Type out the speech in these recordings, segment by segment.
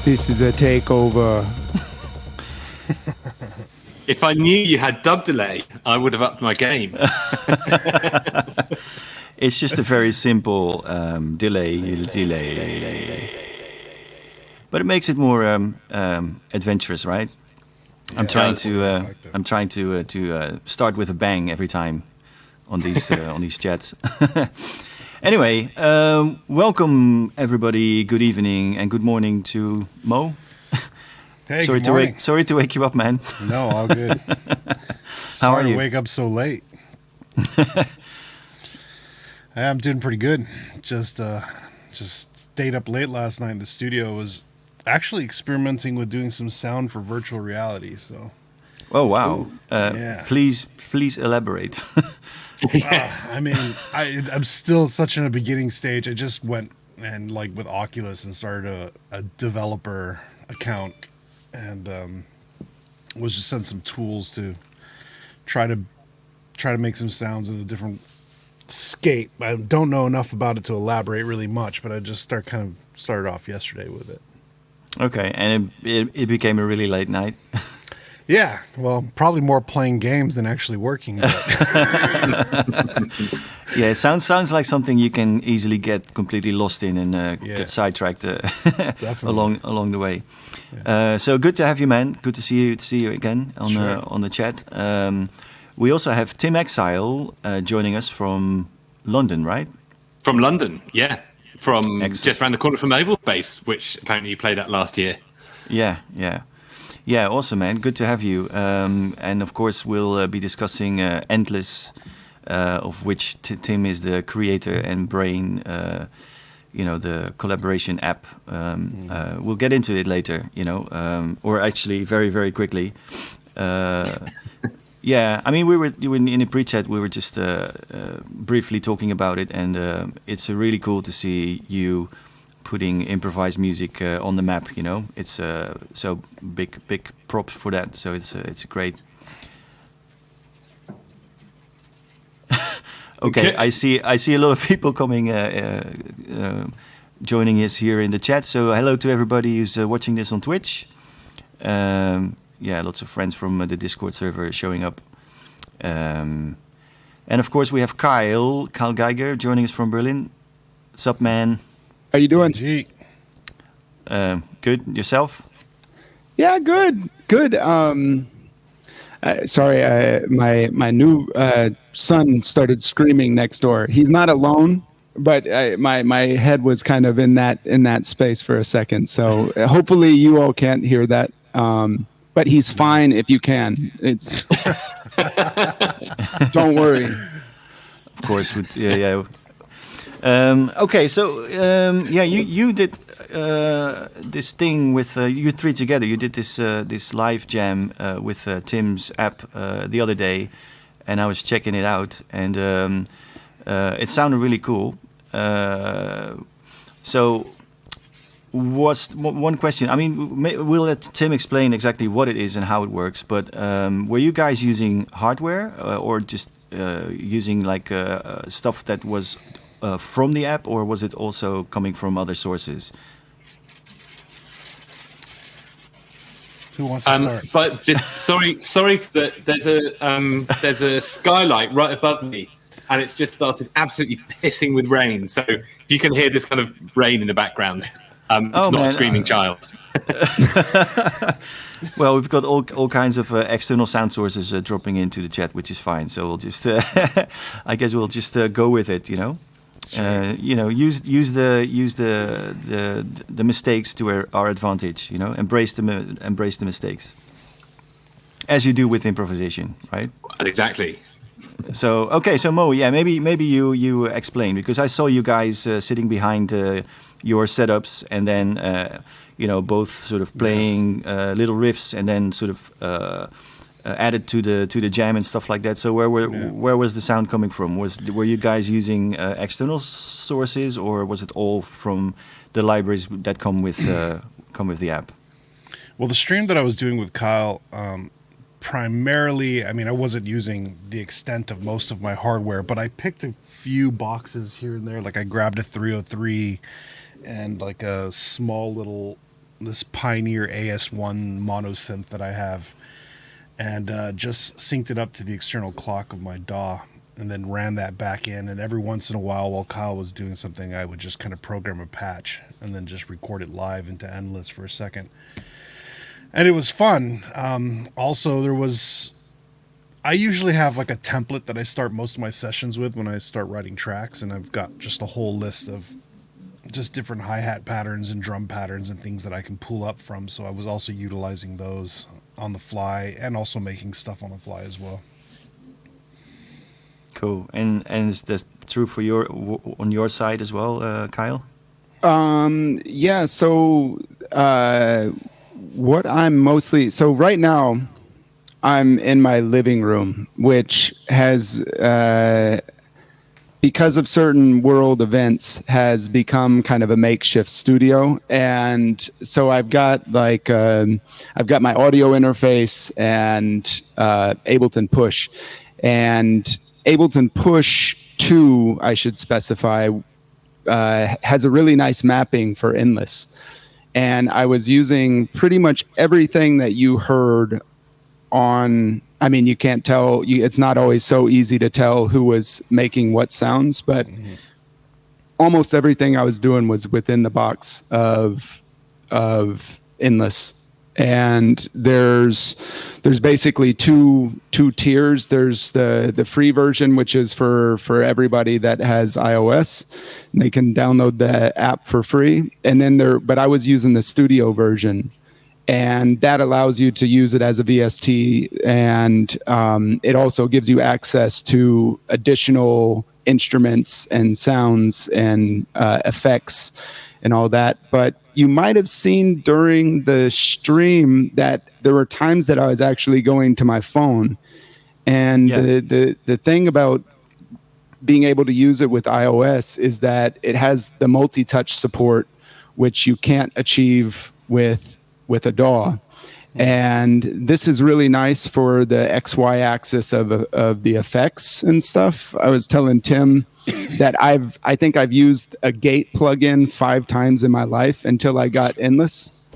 This is a takeover. If I knew you had dub delay, I would have upped my game. It's just a very simple delay, but it makes it more adventurous, right? I'm trying to start with a bang every time on these on these chats. Anyway, welcome everybody. Good evening and good morning to Mo. Hey, good morning. Sorry to wake you up, man. No, all good. How are you? Sorry to wake up so late. I'm doing pretty good. Just stayed up late last night in the studio. Was actually experimenting with doing some sound for virtual reality. So. Oh wow! Yeah. Please elaborate. I mean, I'm still such in a beginning stage. I just went and with Oculus and started a developer account. And was just sent some tools to try to make some sounds in a different scape. I don't know enough about it to elaborate really much, but I just started off yesterday with it. Okay, and it became a really late night. Yeah, well, probably more playing games than actually working. But Yeah, it sounds like something you can easily get completely lost in and get sidetracked along the way. Yeah. So good to have you, man. Good to see you again on the chat. We also have Tim Exile joining us from London, right? From London, yeah. From just around the corner from Oval Space, which apparently you played at last year. Yeah, awesome, man. Good to have you. And of course, we'll be discussing Endless, of which Tim is the creator and brain. The collaboration app. We'll get into it later. Or actually, very, very quickly. Yeah, I mean, we were in a pre-chat. We were just briefly talking about it, and it's really cool to see you putting improvised music on the map. It's so big props for that. So it's great. Okay, I see a lot of people coming, joining us here in the chat. So hello to everybody who's watching this on Twitch. Lots of friends from the Discord server showing up. And of course we have Kyle Geiger joining us from Berlin. Sup, man? How you doing? Good. Yourself? Yeah, good. Sorry, my new son started screaming next door. He's not alone, but my head was kind of in that space for a second. So hopefully you all can't hear that. But he's fine if you can. It's don't worry. Of course, yeah. Okay, so you did this thing with you three together. You did this live jam with Tim's app the other day, and I was checking it out, and it sounded really cool. So, was one question? I mean, we'll let Tim explain exactly what it is and how it works. But were you guys using hardware or just using stuff that was from the app, or was it also coming from other sources? Who wants to start? But just sorry that there's a skylight right above me, and it's just started absolutely pissing with rain. So if you can hear this kind of rain in the background, it's not a screaming child. Well, we've got all kinds of external sound sources dropping into the chat, which is fine. So we'll just, I guess we'll just go with it. Sure. Use the mistakes to our advantage. Embrace the mistakes, as you do with improvisation, right? Exactly. So Mo, yeah, maybe you explain, because I saw you guys sitting behind your setups, and then both sort of playing little riffs, and then sort of added to the jam and stuff like that. So where was the sound coming from? Were you guys using external sources, or was it all from the libraries that come with the app? Well, the stream that I was doing with Kyle, primarily, I mean, I wasn't using the extent of most of my hardware, but I picked a few boxes here and there. Like I grabbed a 303 and like a small little this Pioneer AS1 mono synth that I have, and just synced it up to the external clock of my DAW, and then ran that back in. And every once in a while Kyle was doing something, I would just kind of program a patch and then just record it live into Endless for a second. And it was fun. Also, I usually have like a template that I start most of my sessions with when I start writing tracks, and I've got just a whole list of just different hi-hat patterns and drum patterns and things that I can pull up from. So I was also utilizing those on the fly and also making stuff on the fly as well. Cool. And is that true for on your side as well, Kyle? Yeah. So what I'm mostly right now, I'm in my living room, which has, because of certain world events, has become kind of a makeshift studio. And so I've got my audio interface and Ableton Push. And Ableton Push 2, I should specify, has a really nice mapping for Endless. And I was using pretty much everything that you heard on. I mean, you can't tell. It's not always so easy to tell who was making what sounds, but almost everything I was doing was within the box of Endless. And there's basically two tiers. There's the free version, which is for everybody that has iOS, and they can download the app for free. And then but I was using the studio version, and that allows you to use it as a VST, and it also gives you access to additional instruments and sounds and effects and all that. But you might have seen during the stream that there were times that I was actually going to my phone. And the thing about being able to use it with iOS is that it has the multi-touch support, which you can't achieve with a DAW. And this is really nice for the XY axis of the effects and stuff. I was telling Tim that I think I've used a gate plugin 5 times in my life until I got Endless,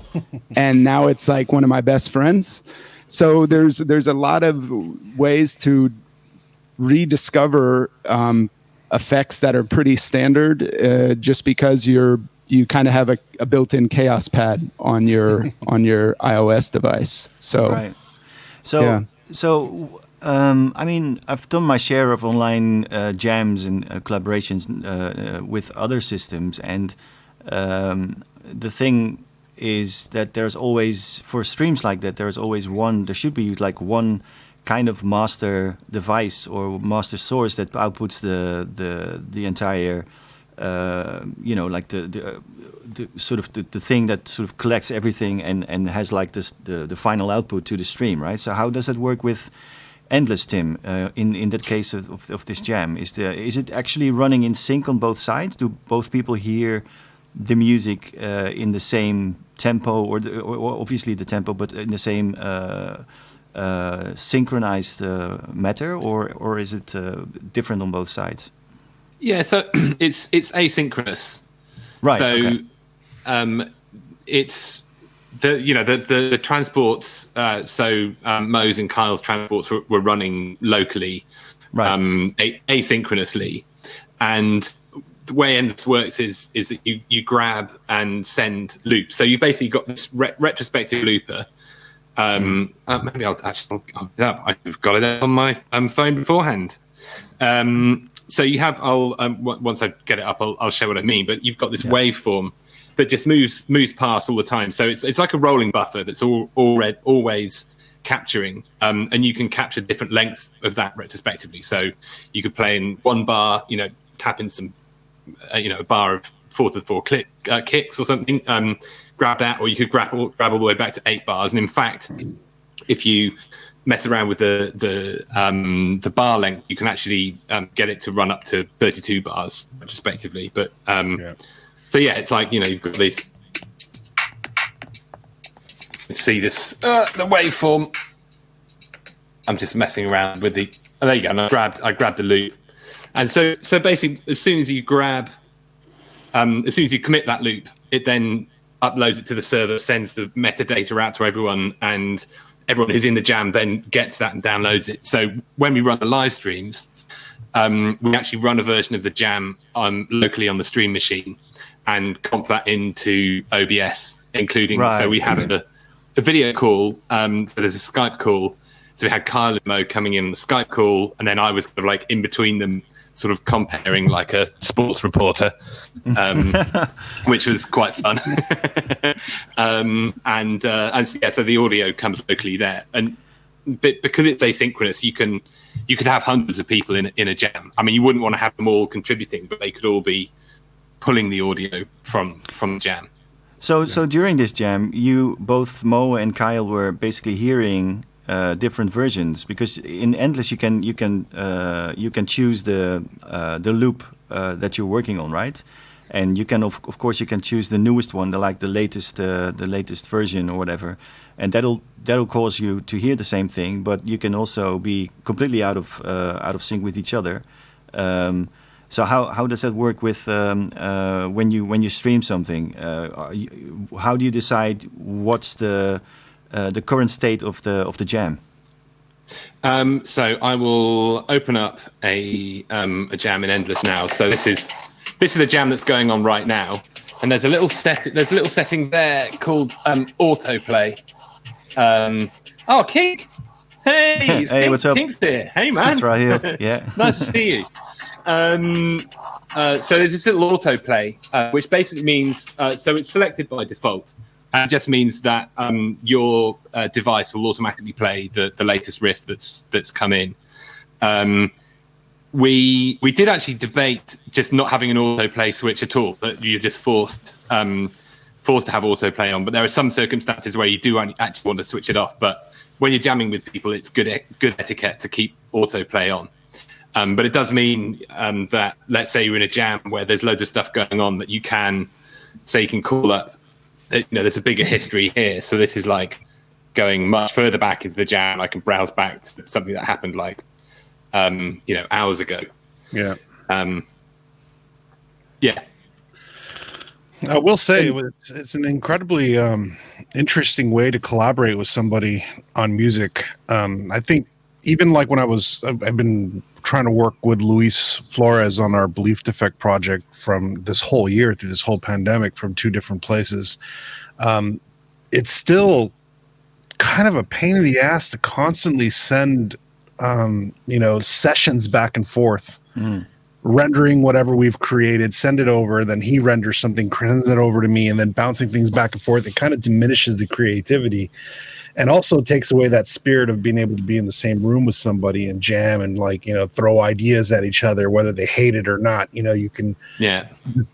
and now it's like one of my best friends. So there's a lot of ways to rediscover effects that are pretty standard, just because you kind of have a built-in chaos pad on your iOS device. So right. I mean, I've done my share of online jams and collaborations with other systems, and the thing is that there's always, for streams like that, there should be like one kind of master device or master source that outputs the entire like the sort of the thing that sort of collects everything and has like the final output to the stream, right? So how does that work with Endless, Tim? In that case of this jam, is it actually running in sync on both sides? Do both people hear the music in the same tempo, or obviously the tempo, but in the same synchronized matter, or is it different on both sides? Yeah, so it's asynchronous, right? So okay. It's the transports. Mo's and Kyle's transports were running locally, right? Asynchronously, and the way Endless works is that you grab and send loops. So you basically got this retrospective looper. Maybe I've got it on my phone beforehand. So you have, once I get it up, I'll show what I mean. But you've got this waveform that just moves past all the time. So it's like a rolling buffer that's always capturing, and you can capture different lengths of that retrospectively. So you could play in one bar, tap in some, a bar of 4/4 kicks or something. Grab that, or you could grab all the way back to 8 bars. And in fact, if you mess around with the bar length, you can actually get it to run up to 32 bars retrospectively. But so it's like you've got this. See this the waveform. I'm just messing around with the. Oh, there you go. And I grabbed the loop, and so basically, as soon as you commit that loop, it then uploads it to the server, sends the metadata out to everyone, and everyone who's in the jam then gets that and downloads it. So when we run the live streams, we actually run a version of the jam locally on the stream machine and comp that into OBS, including, so we have a video call, so there's a Skype call. So we had Kyle and Mo coming in on the Skype call, and then I was kind of like in between them, sort of comparing like a sports reporter, which was quite fun. And so the audio comes locally there, but because it's asynchronous, you could have hundreds of people in a jam. I mean, you wouldn't want to have them all contributing, but they could all be pulling the audio from the jam. So during this jam, you both Mo and Kyle were basically hearing different versions, because in Endless you can choose the loop that you're working on, right? And you can of course you can choose the newest one, the latest version or whatever, and that'll cause you to hear the same thing, but you can also be completely out of sync with each other. So how does that work with when you stream something? How do you decide what's the current state of the jam? So I will open up a jam in Endless now. So this is the jam that's going on right now, and there's a little setting there called autoplay. Kink. Hey, hey, Kink, what's up? Kink's here. Hey, man. That's right here. Yeah. Nice to see you. So there's this little autoplay, which basically means so it's selected by default. And it just means that your device will automatically play the latest riff that's come in. We did actually debate just not having an autoplay switch at all, but you're just forced to have autoplay on. But there are some circumstances where you do actually want to switch it off. But when you're jamming with people, it's good etiquette to keep autoplay on. But it does mean that, let's say you're in a jam where there's loads of stuff going on, that you can call up, there's a bigger history here. So this is like going much further back into the jam. I can browse back to something that happened like, hours ago. Yeah. Yeah. I will say it's an incredibly interesting way to collaborate with somebody on music. I think even like when I've been trying to work with Luis Flores on our Belief Defect project from this whole year through this whole pandemic from 2 different places. It's still kind of a pain in the ass to constantly send, sessions back and forth, rendering whatever we've created, send it over, then he renders something, sends it over to me, and then bouncing things back and forth. It kind of diminishes the creativity and also takes away that spirit of being able to be in the same room with somebody and jam and throw ideas at each other, whether they hate it or not. You can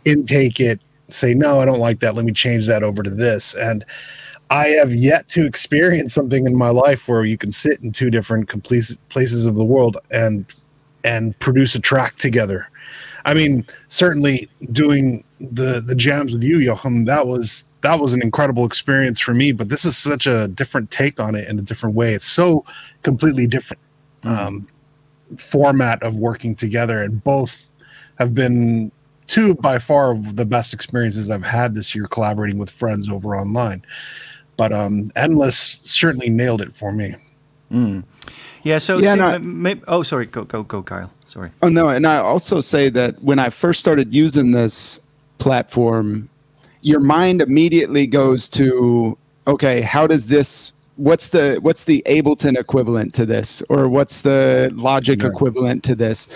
intake it, say, no, I don't like that. Let me change that over to this. And I have yet to experience something in my life where you can sit in 2 different places of the world and produce a track together. I mean, certainly doing the jams with you, Joachim, that was an incredible experience for me, but this is such a different take on it in a different way. It's so completely different format of working together, and both have been 2 by far of the best experiences I've had this year collaborating with friends over online. But Endless certainly nailed it for me. Yeah. So sorry, go, Kyle. Sorry. Oh no, and I also say that when I first started using this platform, your mind immediately goes to, okay, what's the Ableton equivalent to this, or what's the Logic equivalent to this,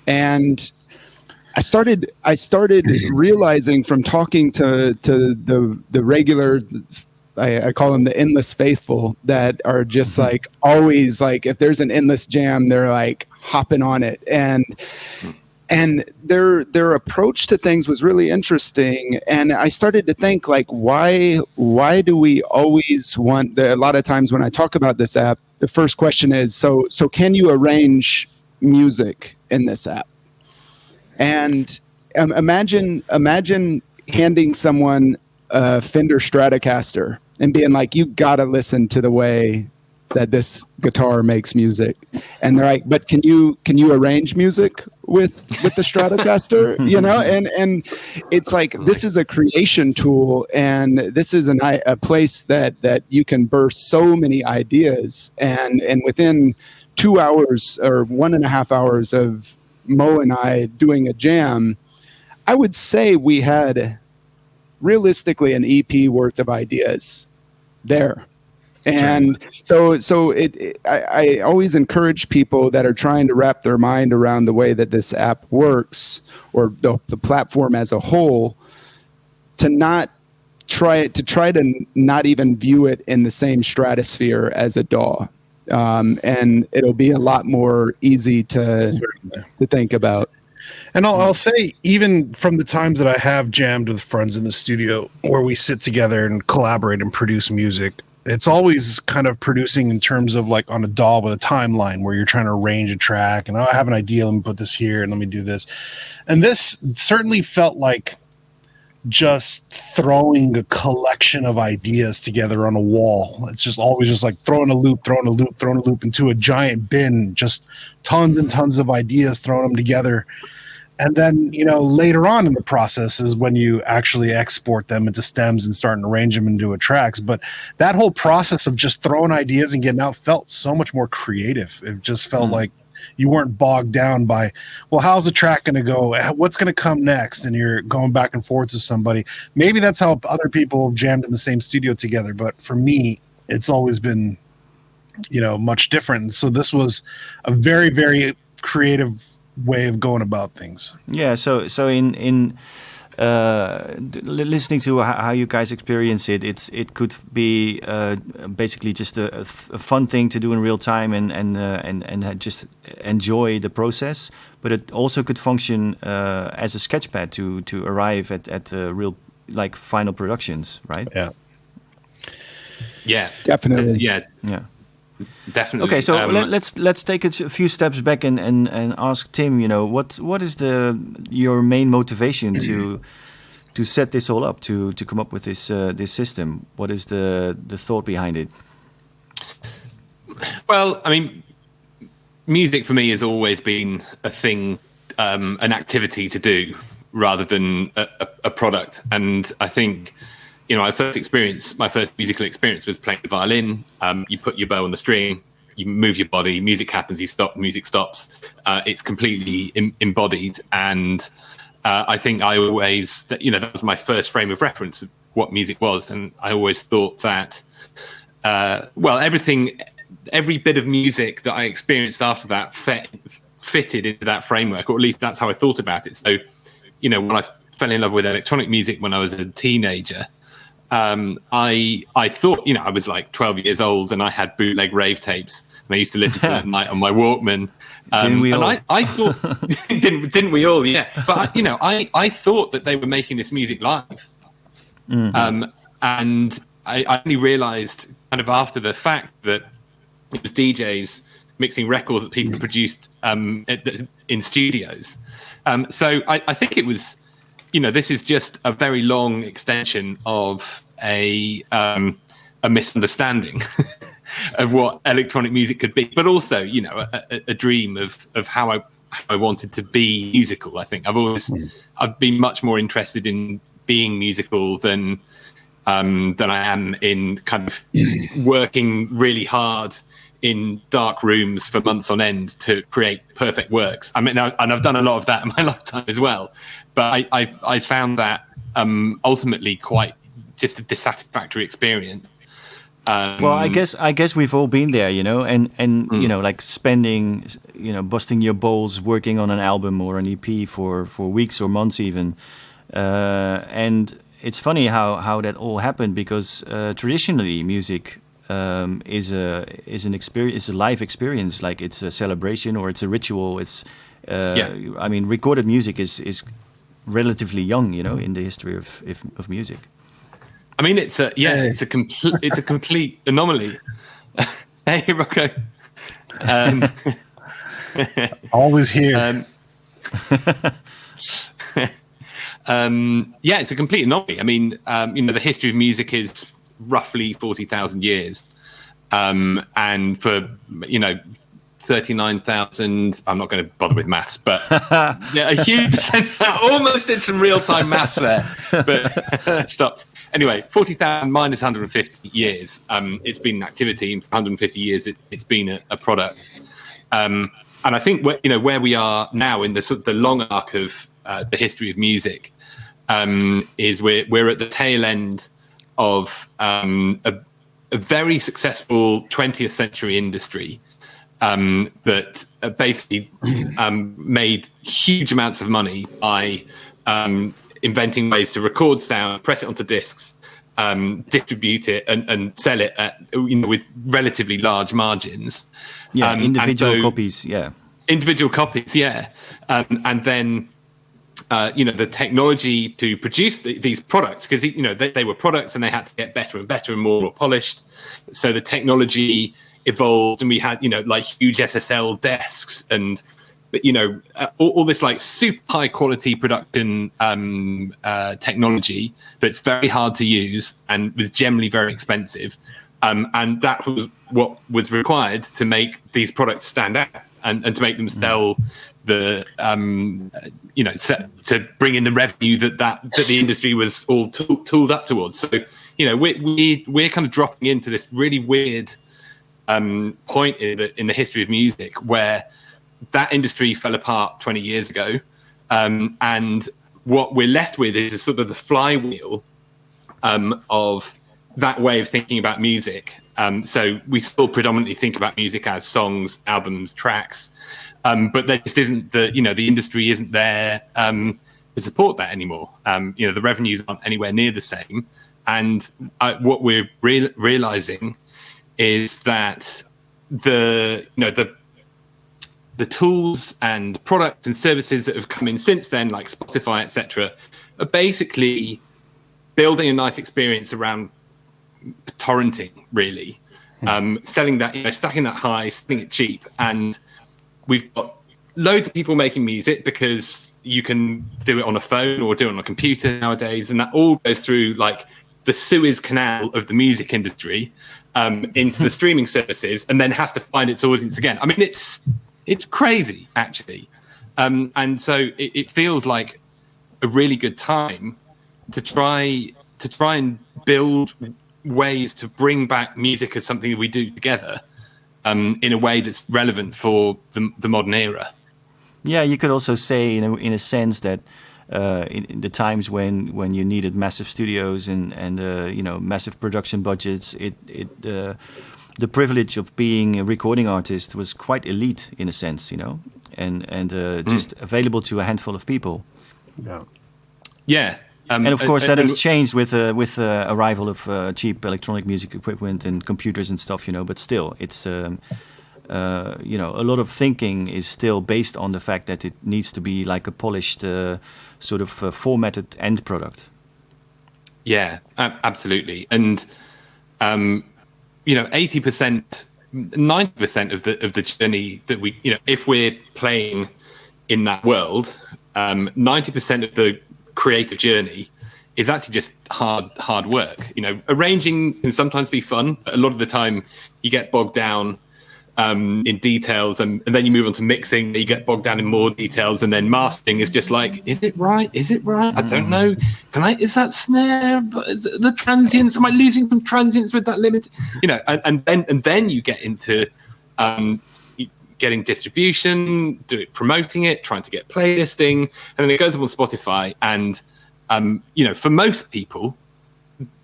and I started realizing from talking to the regular, I call them the endless faithful, that are just like always like, if there's an endless jam, they're like hopping on it, and their approach to things was really interesting. And I started to think, like, why do we always want a lot of times when I talk about this app, the first question is, so can you arrange music in this app? And imagine handing someone a Fender Stratocaster and being like, you gotta listen to the way that this guitar makes music. And they're like, but can you arrange music with the Stratocaster? You know, and it's like, this is a creation tool, and this is a place that you can burst so many ideas, and within 2 hours or 1.5 hours of Mo and I doing a jam, I would say we had realistically an EP worth of ideas there. And so I always encourage people that are trying to wrap their mind around the way that this app works, or the platform as a whole, to try to not even view it in the same stratosphere as a DAW. And it'll be a lot more easy to think about. And I'll say, even from the times that I have jammed with friends in the studio where we sit together and collaborate and produce music, it's always kind of producing in terms of like on a DAW with a timeline where you're trying to arrange a track and, oh, I have an idea, let me put this here and let me do this. And this certainly felt like just throwing a collection of ideas together on a wall. It's just always just like throwing a loop into a giant bin, just tons and tons of ideas, throwing them together. And then, you know, later on in the process is when you actually export them into stems and start to arrange them into tracks. But that whole process of just throwing ideas and getting out felt so much more creative. It just felt like you weren't bogged down by, well, how's the track going to go? What's going to come next? And you're going back and forth with somebody. Maybe that's how other people jammed in the same studio together. But for me, it's always been, you know, much different. So this was a very, very creative way of going about things. Yeah. So in listening to how you guys experience it, it could be basically just a fun thing to do in real time and just enjoy the process. But it also could function as a sketchpad to arrive at real, like, final productions, right? Yeah. Yeah. Definitely. Yeah. Definitely. Okay, so let's take a few steps back and ask Tim. You know, what is your main motivation to set this all up, to come up with this system? What is the thought behind it? Well, I mean, music for me has always been a thing, an activity to do rather than a product. And I think, you know, my first musical experience was playing the violin. You put your bow on the string, you move your body, music happens, you stop, music stops. It's completely embodied. And I think I always, you know, that was my first frame of reference of what music was. And I always thought that, every bit of music that I experienced after that fitted into that framework, or at least that's how I thought about it. So, you know, when I fell in love with electronic music when I was a teenager, I thought, you know, I was like 12 years old and I had bootleg rave tapes and I used to listen to them at night on my Walkman. Didn't we all? And I thought, didn't we all? Yeah. But, you know, I thought that they were making this music live. Mm-hmm. And I only realized kind of after the fact that it was DJs mixing records that people produced in studios. So I think it was, you know, this is just a very long extension of a misunderstanding of what electronic music could be, but also, you know, a dream of how I wanted to be musical. I think I've been much more interested in being musical than I am in kind of working really hard in dark rooms for months on end to create perfect works. I mean, and I've done a lot of that in my lifetime as well, but I found that ultimately quite just a dissatisfactory experience. Well, I guess we've all been there, you know, and you know, like spending, you know, busting your balls working on an album or an EP for weeks or months even, and it's funny how that all happened, because traditionally music is an experience, is a live experience, like it's a celebration or it's a ritual. It's I mean, recorded music is relatively young, you know, in the history of music. I mean, it's a complete anomaly. Hey, Rocco. Always here. It's a complete anomaly. I mean, you know, the history of music is roughly 40,000 years. and for 39,000. I'm not going to bother with maths, but yeah, a huge percent. I almost did some real-time maths there, but stop. Anyway, 40,000 minus 150 years. It's been an activity, and for 150 years, it's been a product. And I think where we are now in the sort of the long arc of the history of music is we're at the tail end of a very successful 20th century industry that basically made huge amounts of money by inventing ways to record sound, press it onto discs, distribute it, and sell it at, with relatively large margins. Yeah, individual copies. Yeah, individual copies. Yeah, and then the technology to produce these products, because they were products and they had to get better and better and more polished. So the technology evolved, and we had like huge SSL desks and all this like super high quality production technology that's very hard to use and was generally very expensive, and that was what was required to make these products stand out and to make them sell the to bring in the revenue that the industry was all tooled up towards. So we're kind of dropping into this really weird point in the history of music where that industry fell apart 20 years ago, and what we're left with is sort of the flywheel of that way of thinking about music. So we still predominantly think about music as songs, albums, tracks, but there just isn't the industry isn't there to support that anymore. The revenues aren't anywhere near the same, and what we're realizing is that the tools and products and services that have come in since then, like Spotify, etc., are basically building a nice experience around torrenting, really, selling that, stacking that high, selling it cheap, and we've got loads of people making music because you can do it on a phone or do it on a computer nowadays, and that all goes through like the Suez Canal of the music industry into the streaming services, and then has to find its audience again. I mean, it's crazy, actually, and so it feels like a really good time to try and build ways to bring back music as something that we do together in a way that's relevant for the modern era. Yeah, you could also say, in a sense, that in the times when you needed massive studios and massive production budgets, the privilege of being a recording artist was quite elite in a sense, and just available to a handful of people. Yeah. Yeah. And of course, that has changed with the arrival of cheap electronic music equipment and computers and stuff, But still, it's a lot of thinking is still based on the fact that it needs to be like a polished, sort of formatted end product. Yeah, absolutely. And 80%, 90% of the journey that we, if we're playing in that world, 90% of the creative journey is actually just hard work. Arranging can sometimes be fun, but a lot of the time you get bogged down in details, and then you move on to mixing, you get bogged down in more details, and then mastering is just like, is it right? I don't know. Is that snare? Is the transients? Am I losing some transients with that limit? And then you get into getting distribution, promoting it, trying to get playlisting, and then it goes up on Spotify. And for most people,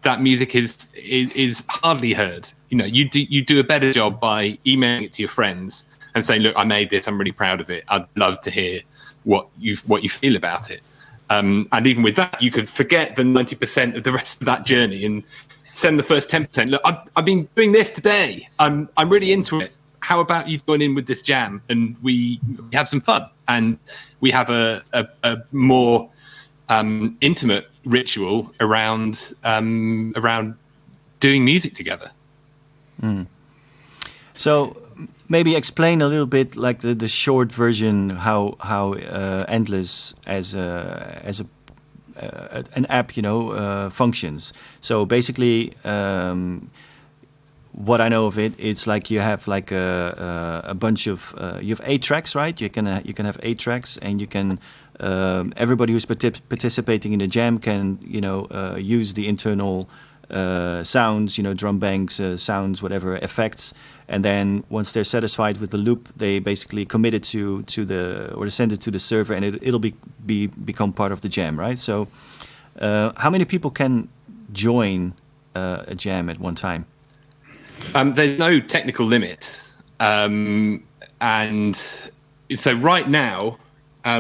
that music is hardly heard. You do a better job by emailing it to your friends and saying, "Look, I made this. I'm really proud of it. I'd love to hear what you feel about it." And even with that, you could forget the 90% of the rest of that journey and send the first 10%. Look, I've been doing this today. I'm really into it. How about you join in with this jam and we have some fun, and we have a more intimate ritual around doing music together. So maybe explain a little bit, like the short version, how Endless as an app functions. So basically, what I know of it, it's like you have like a bunch of you have 8 tracks, right? You can have 8 tracks, and you can everybody who's participating in the jam can use the internal sounds, drum banks, sounds, whatever effects, and then once they're satisfied with the loop, they basically commit it to or send it to the server, and it'll become part of the jam, right? So, how many people can join a jam at one time? There's no technical limit, and so right now, I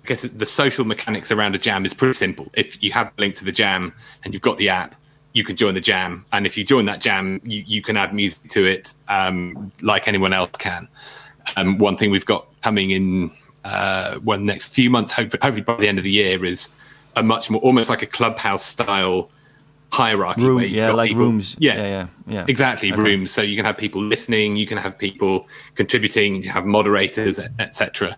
guess the social mechanics around a jam is pretty simple. If you have a link to the jam and you've got the app, you can join the jam. And if you join that jam, you can add music to it like anyone else can. One thing we've got coming in the next few months, hopefully by the end of the year, is a much more, almost like a clubhouse style hierarchy. Like people, rooms. Yeah, exactly, okay. Rooms. So you can have people listening, you can have people contributing, you have moderators, etc.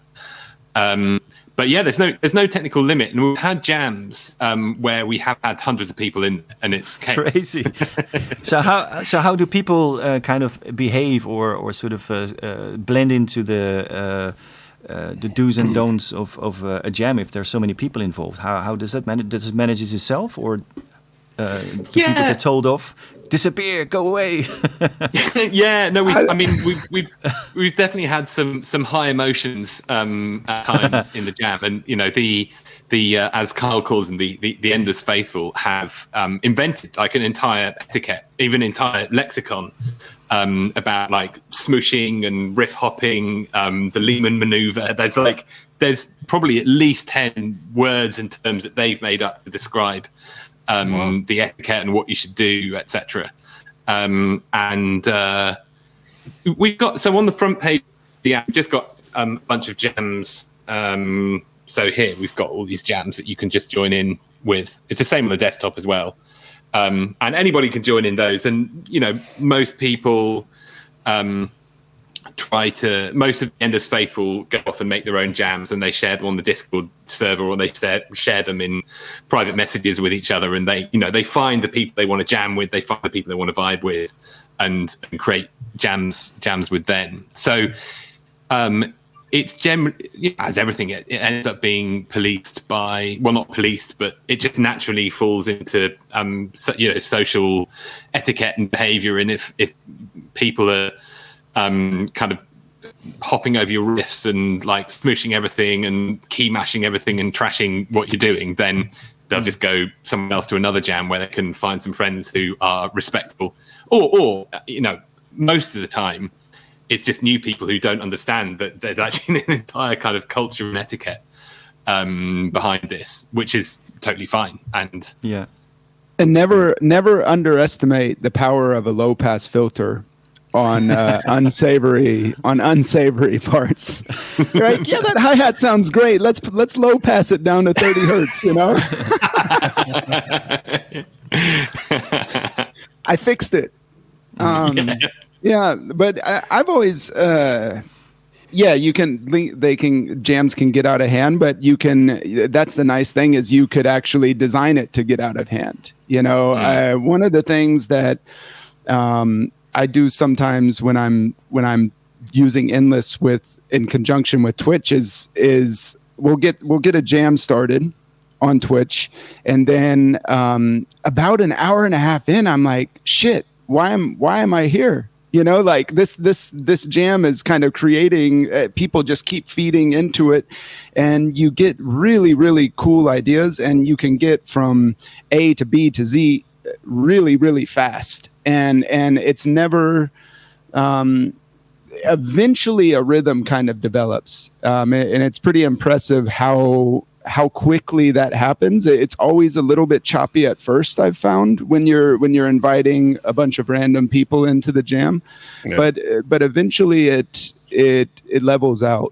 But yeah, there's no technical limit, and we've had jams where we have had hundreds of people in, and it's chaos. Crazy. So how do people kind of behave or sort of blend into the do's and don'ts of a jam if there's so many people involved? How does that manage? Does it manage itself, or do people get told off? Disappear, go away. Yeah, no, we've definitely had some high emotions at times in the jam, and the as Carl calls them, the Endless Faithful have invented like an entire etiquette, even entire lexicon about like smooshing and riff hopping, the Lehman maneuver. There's probably at least 10 words and terms that they've made up to describe the etiquette and what you should do, etc. And we've got, so on the front page, we've just got a bunch of jams. So here we've got all these jams that you can just join in with. It's the same on the desktop as well. And anybody can join in those. And, most people most of the Endless Faithful go off and make their own jams, and they share them on the Discord server, or they share them in private messages with each other, and they find the people they want to jam with, they find the people they want to vibe with, and create jams with them. So it's generally, as everything, it ends up being policed by, well, not policed, but it just naturally falls into social etiquette and behavior. And if people are kind of hopping over your riffs and like smooshing everything and key mashing everything and trashing what you're doing, then they'll just go somewhere else to another jam where they can find some friends who are respectful. Or most of the time, it's just new people who don't understand that there's actually an entire kind of culture and etiquette behind this, which is totally fine. And never underestimate the power of a low pass filter on unsavory parts. Right? Yeah, that hi-hat sounds great. Let's low pass it down to 30 hertz, I fixed it. Yeah, but I've always jams can get out of hand, but that's the nice thing, is you could actually design it to get out of hand. One of the things that I do sometimes when I'm using Endless in conjunction with Twitch is we'll get a jam started on Twitch, and then about an hour and a half in, I'm like, shit, why am I here? This jam is kind of creating, people just keep feeding into it, and you get really, really cool ideas, and you can get from A to B to Z really, really fast. And it's never, eventually a rhythm kind of develops. And it's pretty impressive how quickly that happens. It's always a little bit choppy at first, I've found, when you're inviting a bunch of random people into the jam, but eventually it levels out.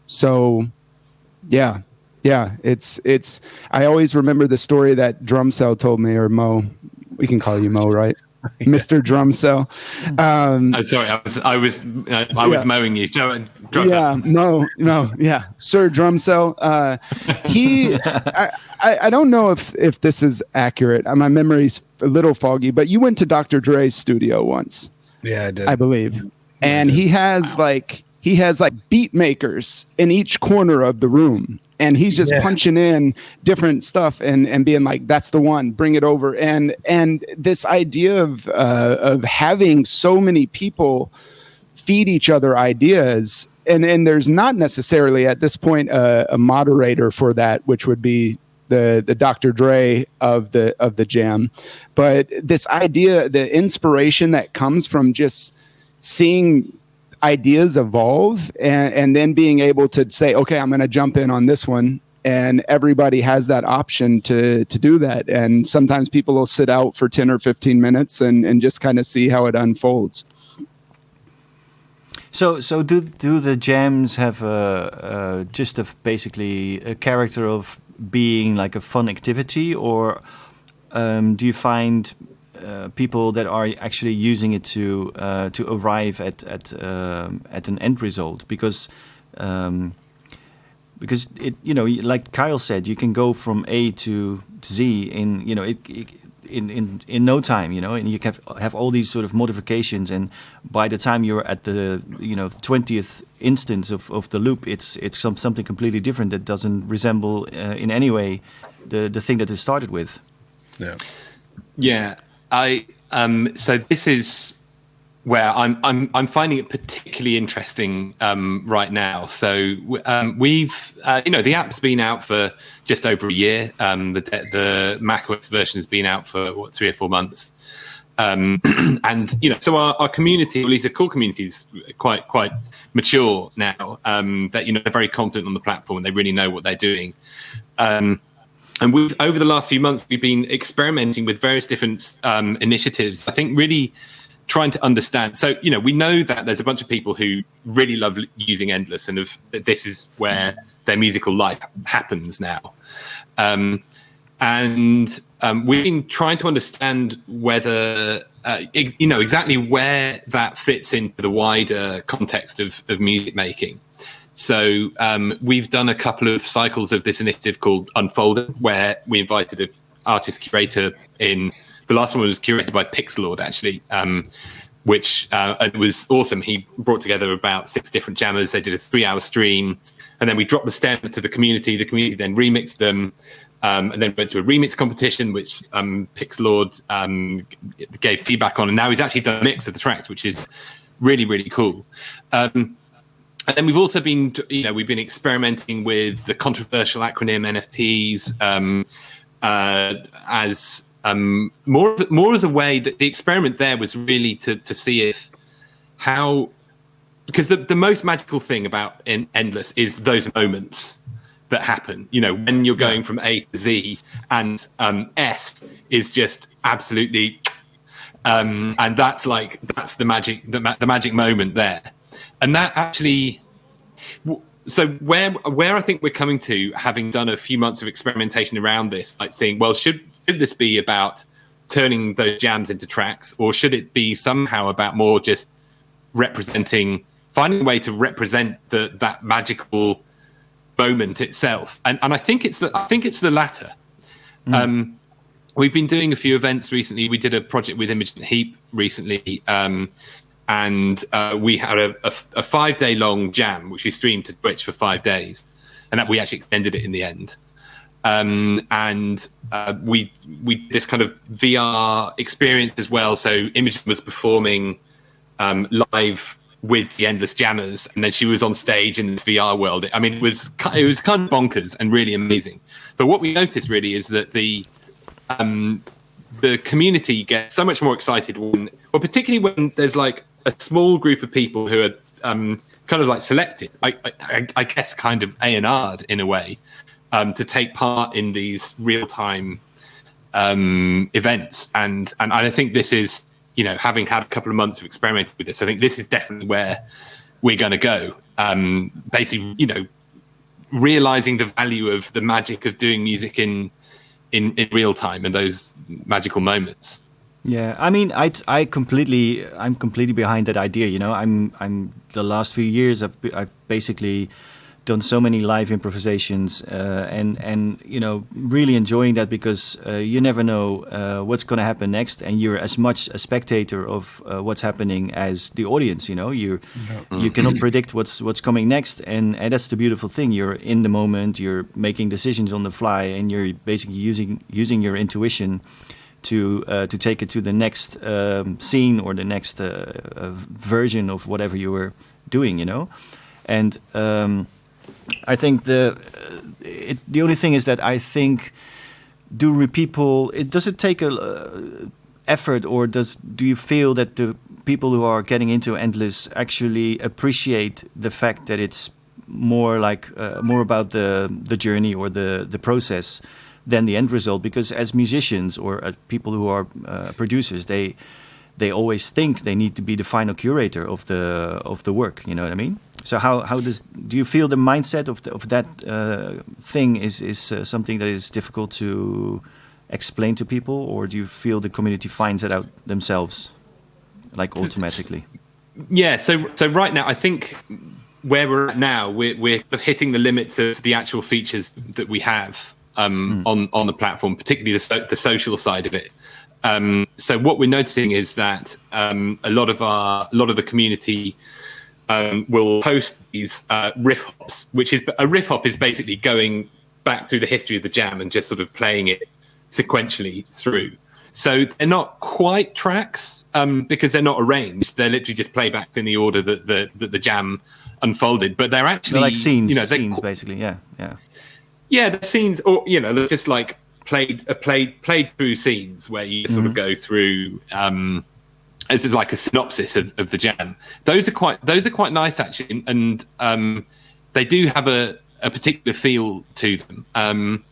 So yeah, it's I always remember the story that Drumcell told me, or Mo. We can call you Mo, right? Mr. Drumcell. Sorry, I was mowing you. So Yeah, no, yeah, Sir Drumcell. I don't know if this is accurate. My memory's a little foggy, but you went to Dr. Dre's studio once. Yeah, I did. I believe, and he has like beat makers in each corner of the room, and he's just punching in different stuff and being like, "That's the one, bring it over." And this idea of having so many people feed each other ideas, and there's not necessarily at this point a moderator for that, which would be the Dr. Dre of the jam, but this idea, the inspiration that comes from just seeing ideas evolve and then being able to say, okay, I'm going to jump in on this one, and everybody has that option to do that. And sometimes people will sit out for 10 or 15 minutes and just kind of see how it unfolds. So do the jams have just basically a character of being like a fun activity, or do you find people that are actually using it to arrive at an end result? Because it, like Kyle said, you can go from A to Z in no time, and you can have all these sort of modifications, and by the time you're at the 20th instance of the loop, it's something completely different that doesn't resemble in any way the thing that it started with. Yeah, so this is where I'm finding it particularly interesting right now. So we've the app's been out for just over a year. The macOS version has been out for 3 or 4 months, and so our community, or at least the core community, is quite mature now. That they're very confident on the platform and they really know what they're doing. And over the last few months, we've been experimenting with various different initiatives. I think really trying to understand. So, we know that there's a bunch of people who really love using Endless, and this is where their musical life happens now. And we've been trying to understand whether, exactly where that fits into the wider context of music making. So we've done a couple of cycles of this initiative called Unfolded, where we invited an artist curator in. The last one was curated by Pixelord, actually, which it was awesome. He brought together about 6 different jammers. They did a 3-hour stream, and then we dropped the stems to the community. The community then remixed them, and then went to a remix competition, which Pixelord gave feedback on. And now he's actually done a mix of the tracks, which is really, really cool. And then we've also been, we've been experimenting with the controversial acronym NFTs as more as a way that the experiment there was really to see because the most magical thing about Endless is those moments that happen, when you're going from A to Z, and S is just absolutely, and that's the magic moment there. And that actually, so where I think we're coming to, having done a few months of experimentation around this, like saying, well, should this be about turning those jams into tracks, or should it be somehow about more just finding a way to represent that magical moment itself? And I think it's the latter. We've been doing a few events recently. We did a project with Imogen Heap recently. And we had a 5-day long jam, which we streamed to Twitch for 5 days, and that we actually extended it in the end. And we this kind of VR experience as well. So Imogen was performing live with the Endless Jammers, and then she was on stage in this VR world. I mean, it was kind of bonkers and really amazing. But what we noticed really is that the community gets so much more excited particularly when there's like a small group of people who are kind of like selected, I guess kind of A&R'd in a way, to take part in these real-time events. And I think this is, having had a couple of months of experimenting with this, I think this is definitely where we're going to go. Basically, realizing the value of the magic of doing music in real time and those magical moments. Yeah, I mean, I'm completely behind that idea. You know, I'm the last few years I've basically done so many live improvisations, and you know, really enjoying that because you never know what's going to happen next, and you're as much a spectator of what's happening as the audience. You know, you cannot predict what's coming next, and that's the beautiful thing. You're in the moment, you're making decisions on the fly, and you're basically using your intuition to take it to the next scene or the next version of whatever you were doing, you know. And I think the only thing is that I think does it take a effort, or do you feel that the people who are getting into Endless actually appreciate the fact that it's more like more about the journey or the process than the end result? Because as musicians or people who are producers, they always think they need to be the final curator of the work. You know what I mean? So do you feel the mindset of that thing is something that is difficult to explain to people, or do you feel the community finds it out themselves, like automatically? Yeah. So right now, I think where we're at now, we're kind of hitting the limits of the actual features that we have on the platform, particularly the social side of it. So what we're noticing is that a lot of the community will post these riff hops, which is a riff hop is basically going back through the history of the jam and just sort of playing it sequentially through. So they're not quite tracks because they're not arranged. They're literally just playbacks in the order that the jam unfolded. But they're actually like scenes, you know, scenes basically. Yeah, the scenes, or you know, they're just like played through scenes where you sort of go through. This is like a synopsis of the jam. Those are quite nice actually, and they do have a particular feel to them.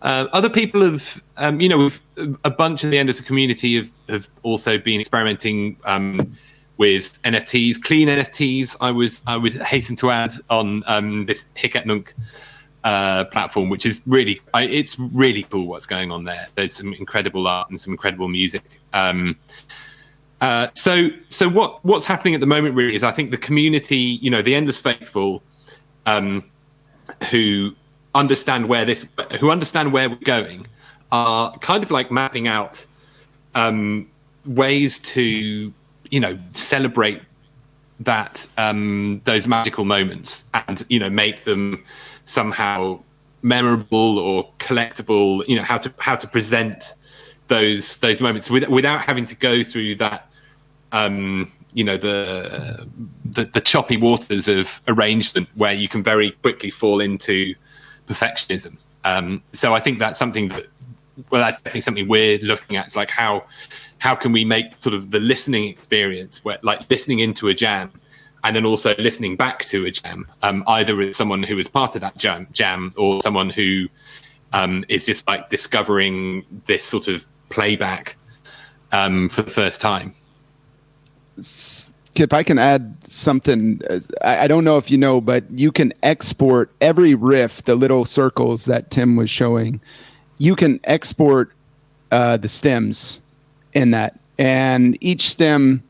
Other people have, with a bunch of the Endless community have also been experimenting with NFTs, clean NFTs. I would hasten to add on this Etiquette platform, which is it's really cool what's going on there. There's some incredible art and some incredible music. So what's happening at the moment really is I think the community, you know, the Endless faithful, who understand where we're going, are kind of like mapping out ways to, you know, celebrate that those magical moments and, you know, make them somehow memorable or collectible. You know, how to present those moments without having to go through that. You know, the choppy waters of arrangement where you can very quickly fall into perfectionism. So I think that's something that's definitely something we're looking at. It's like how can we make sort of the listening experience, where like listening into a jam and then also listening back to a jam, either as someone who was part of that jam or someone who is just like discovering this sort of playback for the first time. If I can add something, I don't know if you know, but you can export every riff, the little circles that Tim was showing. You can export the stems in that, and each stem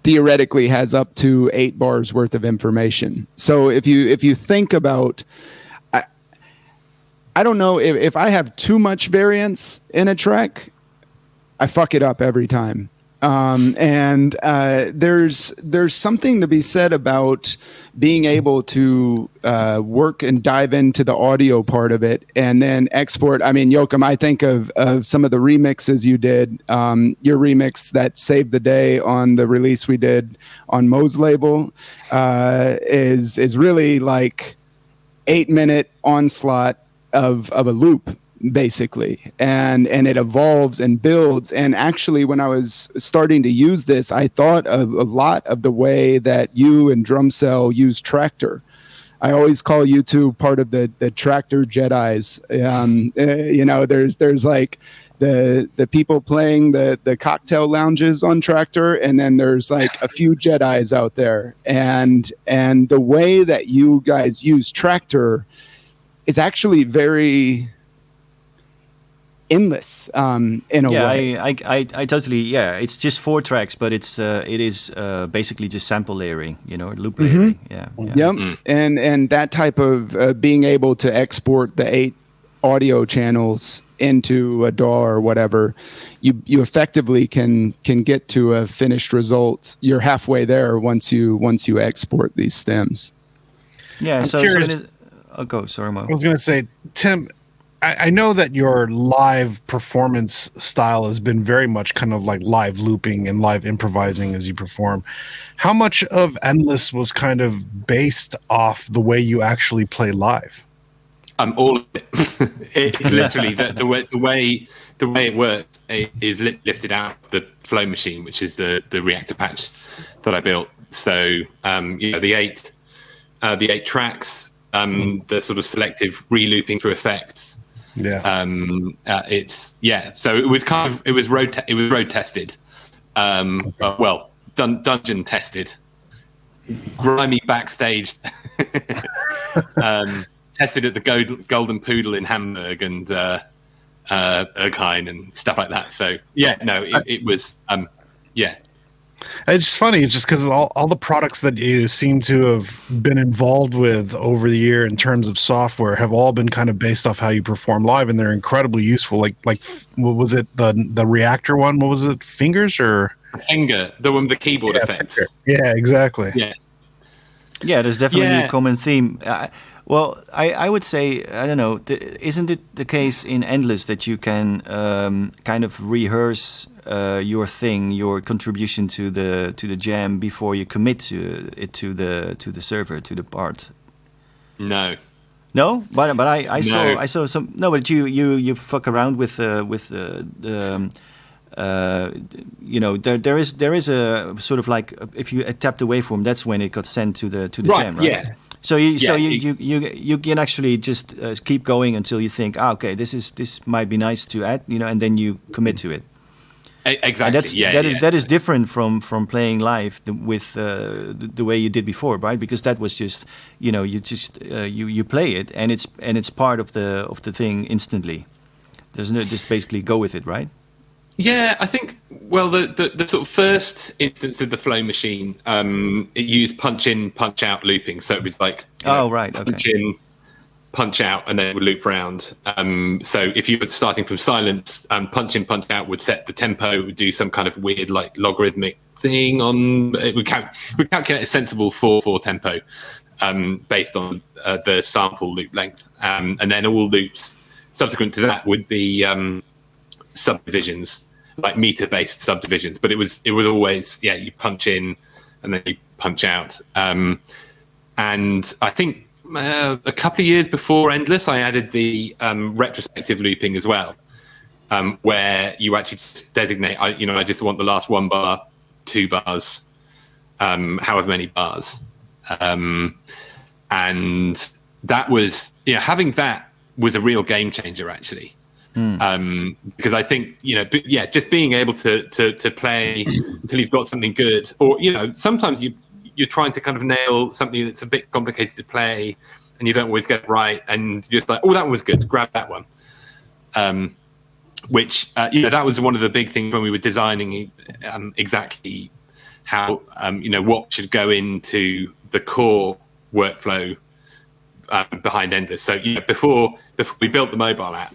theoretically has up to 8 bars worth of information. So if you think about, I don't know if I have too much variance in a track, I fuck it up every time. And there's something to be said about being able to work and dive into the audio part of it and then export. I mean, Joachim, I think of some of the remixes you did. Your remix that saved the day on the release we did on Mo's label is really like 8-minute onslaught of a loop, basically, and it evolves and builds. And actually, when I was starting to use this, I thought of a lot of the way that you and Drumcell use Tractor. I always call you two part of the Tractor Jedis. You know, there's like the people playing the cocktail lounges on Tractor, and then there's like a few Jedis out there, and the way that you guys use Tractor is actually very endless in a way. I totally, it's just 4 tracks, but it is basically just sample layering, loop layering. Yep. And that type of being able to export the 8 audio channels into a DAW or whatever, you effectively can get to a finished result. You're halfway there once you export these stems. Yeah. I'm So curious. I'll go. Sorry, Mo. I was going to say, Tim, I know that your live performance style has been very much kind of like live looping and live improvising as you perform. How much of Endless was kind of based off the way you actually play live? All of it. It's literally the way it works is lifted out of the Flow machine, which is the reactor patch that I built. So the eight tracks, the sort of selective re-looping through effects. Yeah. So it was road tested. Dungeon tested, grimy backstage. Tested at the Golden Poodle in Hamburg and Erkine and stuff like that. So it was It's funny. It's just because all the products that you seem to have been involved with over the year in terms of software have all been kind of based off how you perform live, and they're incredibly useful. Like what was it? The reactor one? What was it? Fingers or Finger? The one with the keyboard effects. Finger. Yeah, exactly. Yeah, there's definitely a common theme. I would say, I don't know, isn't it the case in Endless that you can kind of rehearse your thing, your contribution to the jam before you commit to it to the server, to the part? No, but I saw some. No, but you fuck around with the. There is a sort of like, if you tap the waveform, that's when it got sent to the jam, right? Yeah. So you can actually just keep going until you think, okay, this might be nice to add, and then you commit to it. Exactly. And that is different from playing live with the way you did before, right? Because that was just you play it and it's part of the thing instantly. There's no just basically go with it, right? Yeah, I think, the sort of first instance of the Flow machine, it used punch in, punch out looping. So it was like, punch in, punch out, and then it would loop round. So if you were starting from silence, punch in, punch out would set the tempo, it would do some kind of weird like logarithmic thing it would calculate a sensible 4/4 tempo based on the sample loop length. And then all loops subsequent to that would be subdivisions, like meter-based subdivisions, but it was always you punch in and then you punch out. And I think a couple of years before Endless, I added the retrospective looping as well, where you actually just designate. I just want the last 1 bar, 2 bars, however many bars, and that was having that was a real game changer actually. Because I think just being able to play until you've got something good, or sometimes you're trying to kind of nail something that's a bit complicated to play, and you don't always get it right, and you're just like, oh, that one was good, grab that one. Which that was one of the big things when we were designing exactly how what should go into the core workflow behind Endless. So before we built the mobile app,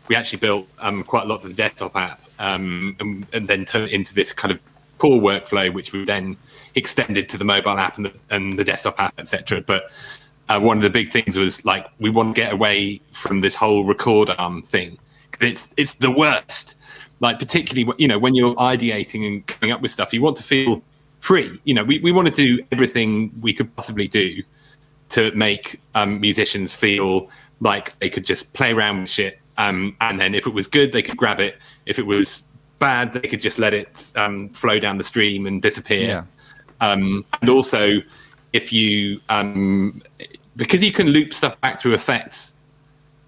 we actually built quite a lot of the desktop app and then turned it into this kind of core workflow, which we then extended to the mobile app and the desktop app, etc. But one of the big things was like, we want to get away from this whole record arm thing, because it's the worst. Like particularly when you're ideating and coming up with stuff, you want to feel free. We want to do everything we could possibly do to make musicians feel like they could just play around with shit. And then if it was good, they could grab it. If it was bad, they could just let it flow down the stream and disappear. Yeah. And also, if you because you can loop stuff back through effects,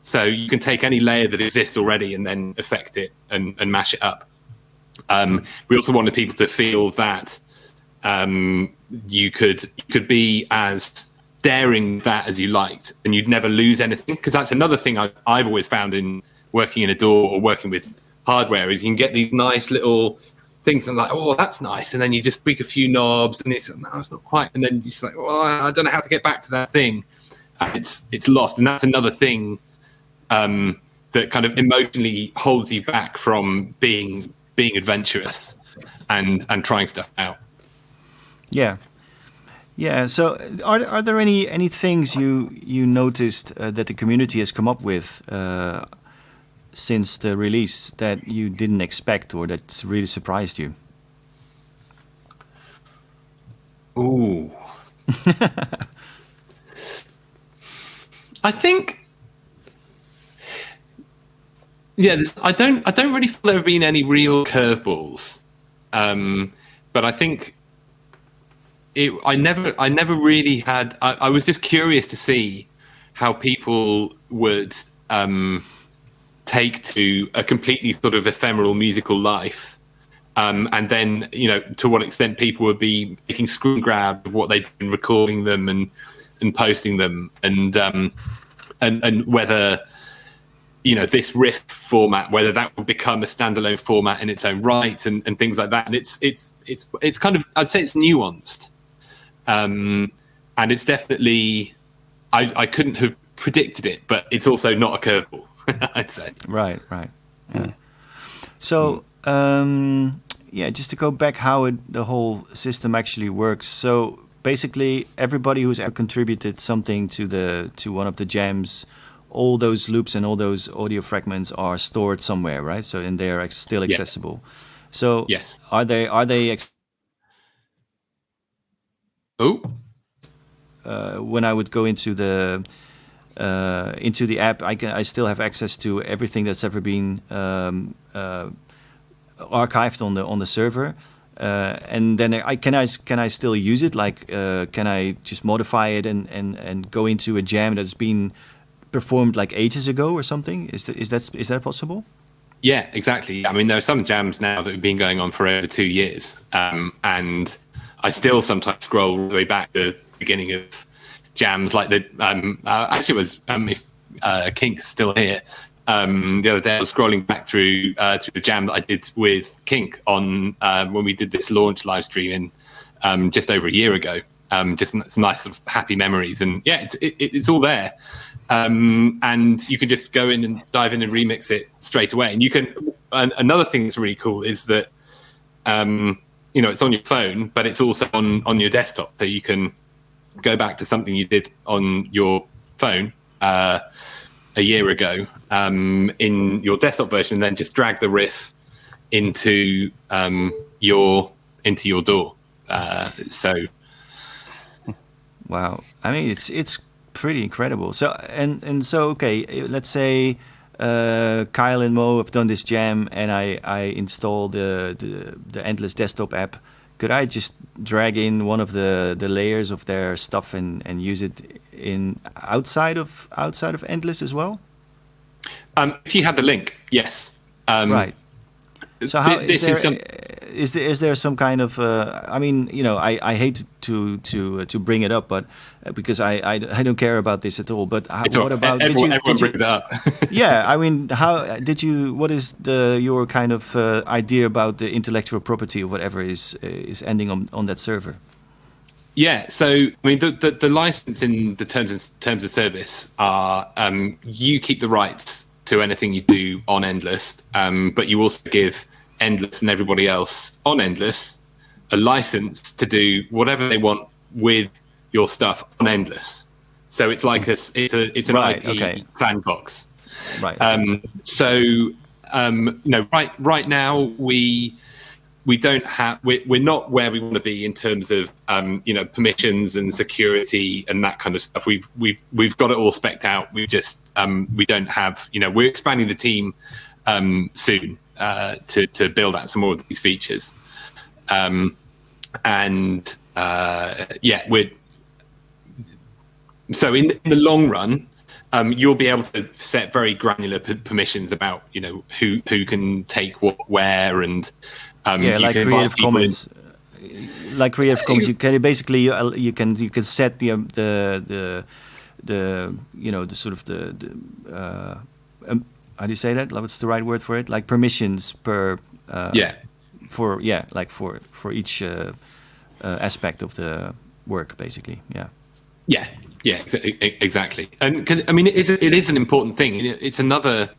so you can take any layer that exists already and then affect it and mash it up. We also wanted people to feel that you could be as daring that as you liked, and you'd never lose anything, because that's another thing I've always found in working in a DAW or working with hardware is you can get these nice little things and like, oh, that's nice, and then you just tweak a few knobs and it's no, it's not quite, and then you're just like, oh, I don't know how to get back to that thing. It's lost, and that's another thing that kind of emotionally holds you back from being adventurous and trying stuff out. Yeah. So, are there any things you noticed that the community has come up with since the release that you didn't expect or that's really surprised you? Ooh. I think. Yeah, I don't really feel there have been any real curveballs, but I think I never really had. I was just curious to see how people would take to a completely sort of ephemeral musical life, and then to what extent people would be making screen grabs of what they'd been recording them and posting them, and whether. This riff format, whether that will become a standalone format in its own right, and things like that. And it's kind of, I'd say it's nuanced, and it's definitely, I couldn't have predicted it, but it's also not a curveball. I'd say. Right. Yeah. So just to go back, how the whole system actually works. So basically, everybody who's ever contributed something to one of the jams. All those loops and all those audio fragments are stored somewhere, right? So, and they are still accessible. So, yes. Are they? When I would go into the app, I still have access to everything that's ever been archived on the server. And then can I still use it? Like, can I just modify it and go into a jam that's been performed like ages ago or something? Is that possible? Yeah, exactly. I mean, there are some jams now that have been going on for over 2 years, and I still sometimes scroll all the way back to the beginning of jams like the actually it was if Kink's still here. The other day I was scrolling back through the jam that I did with Kink on when we did this launch live stream in just over a year ago. Just some nice sort of happy memories, and yeah, it's all there. And you can just go in and dive in and remix it straight away. And you can. Another thing that's really cool is that it's on your phone, but it's also on your desktop, so you can go back to something you did on your phone a year ago in your desktop version, and then just drag the riff into your DAW. Wow, I mean it's pretty incredible. So so okay, let's say Kyle and Mo have done this jam, and I install the Endless desktop app. Could I just drag in one of the layers of their stuff and use it in outside of Endless as well? If you had the link, yes. Right. So how is there some kind of I mean, I hate to bring it up, but because I don't care about this at all. But what about everyone brings it up? Yeah, I mean, how did you? What is your kind of idea about the intellectual property or whatever is ending on that server? Yeah, so I mean, the license in the terms of service are you keep the rights to anything you do on Endless, but you also give Endless and everybody else on Endless a license to do whatever they want with your stuff on Endless. So it's like it's an IP sandbox. Right. Right now we don't have we're not where we want to be in terms of permissions and security and that kind of stuff. We've got it all specced out. We just we don't have we're expanding the team soon to build out some more of these features. We're so in the long run. You'll be able to set very granular permissions about who can take what where and like Creative Commons. Like Creative Commons, you can basically you can set the sort of the how do you say that? What's the right word for it? Like permissions per for each aspect of the work, basically. Exactly. And because I mean, it is an important thing. It's another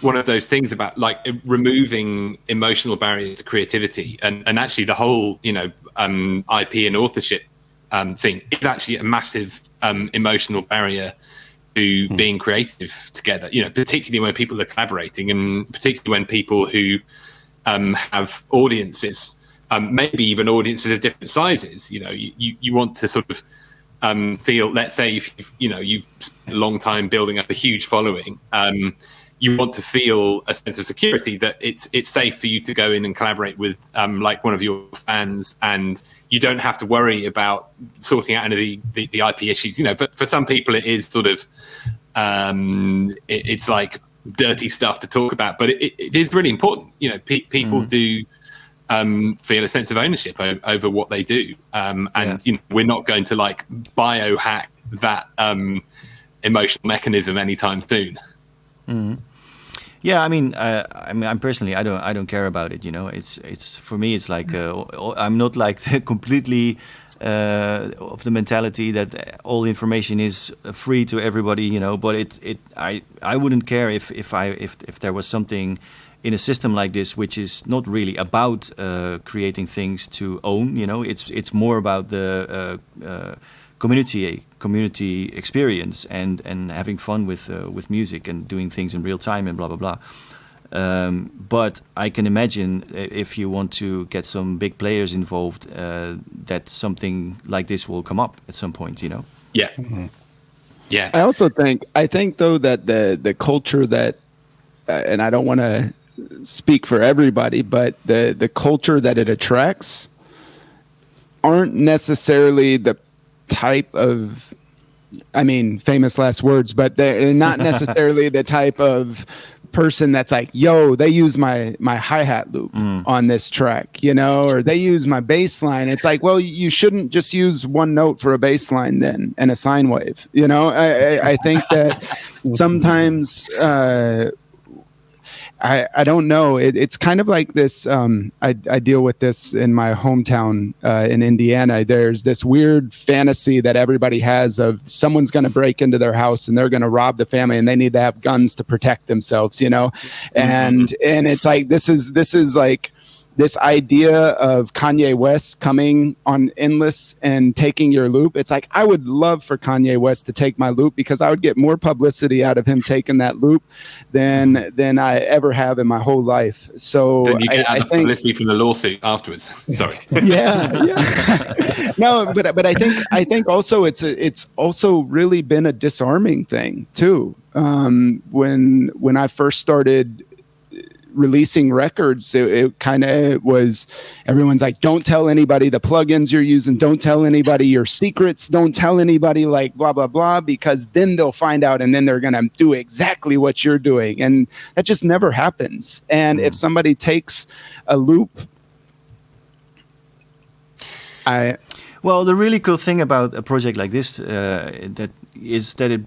one of those things about like removing emotional barriers to creativity, and actually the whole IP and authorship thing is actually a massive emotional barrier to being creative together. Particularly when people are collaborating, and particularly when people who have audiences, maybe even audiences of different sizes. You want to sort of feel. Let's say if you've spent a long time building up a huge following. You want to feel a sense of security that it's safe for you to go in and collaborate with like one of your fans, and you don't have to worry about sorting out any of the IP issues. But for some people it is sort of it's like dirty stuff to talk about, but it is really important. People do feel a sense of ownership over what they do, we're not going to like biohack that emotional mechanism anytime soon. Mm-hmm. Yeah, I mean, I'm personally, I don't care about it. It's for me, it's like I'm not like completely of the mentality that all information is free to everybody. But I wouldn't care if there was something in a system like this which is not really about creating things to own. It's more about the community experience and having fun with music and doing things in real time and blah blah blah. But I can imagine if you want to get some big players involved, that something like this will come up at some point. Yeah. Mm-hmm. Yeah. I think though that the culture that, and I don't want to speak for everybody, but the culture that it attracts aren't necessarily the type of, I mean, famous last words, but they're not necessarily the type of person that's like, yo, they use my hi-hat loop on this track, or they use my bass line. It's like, well, you shouldn't just use one note for a bass line then and a sine wave. I think that sometimes I don't know. It's kind of like this. I deal with this in my hometown in Indiana. There's this weird fantasy that everybody has of someone's going to break into their house and they're going to rob the family and they need to have guns to protect themselves, and it's like this is like this idea of Kanye West coming on Endless and taking your loop. It's like, I would love for Kanye West to take my loop because I would get more publicity out of him taking that loop than I ever have in my whole life. So then you get I the think publicity from the lawsuit afterwards. Sorry. Yeah. No, but I think also it's also really been a disarming thing too. When I first started releasing records, it kind of was, everyone's like, don't tell anybody the plugins you're using, don't tell anybody your secrets, don't tell anybody like blah blah blah, because then they'll find out and then they're gonna do exactly what you're doing, and that just never happens. And if somebody takes a loop, well, the really cool thing about a project like this that is that it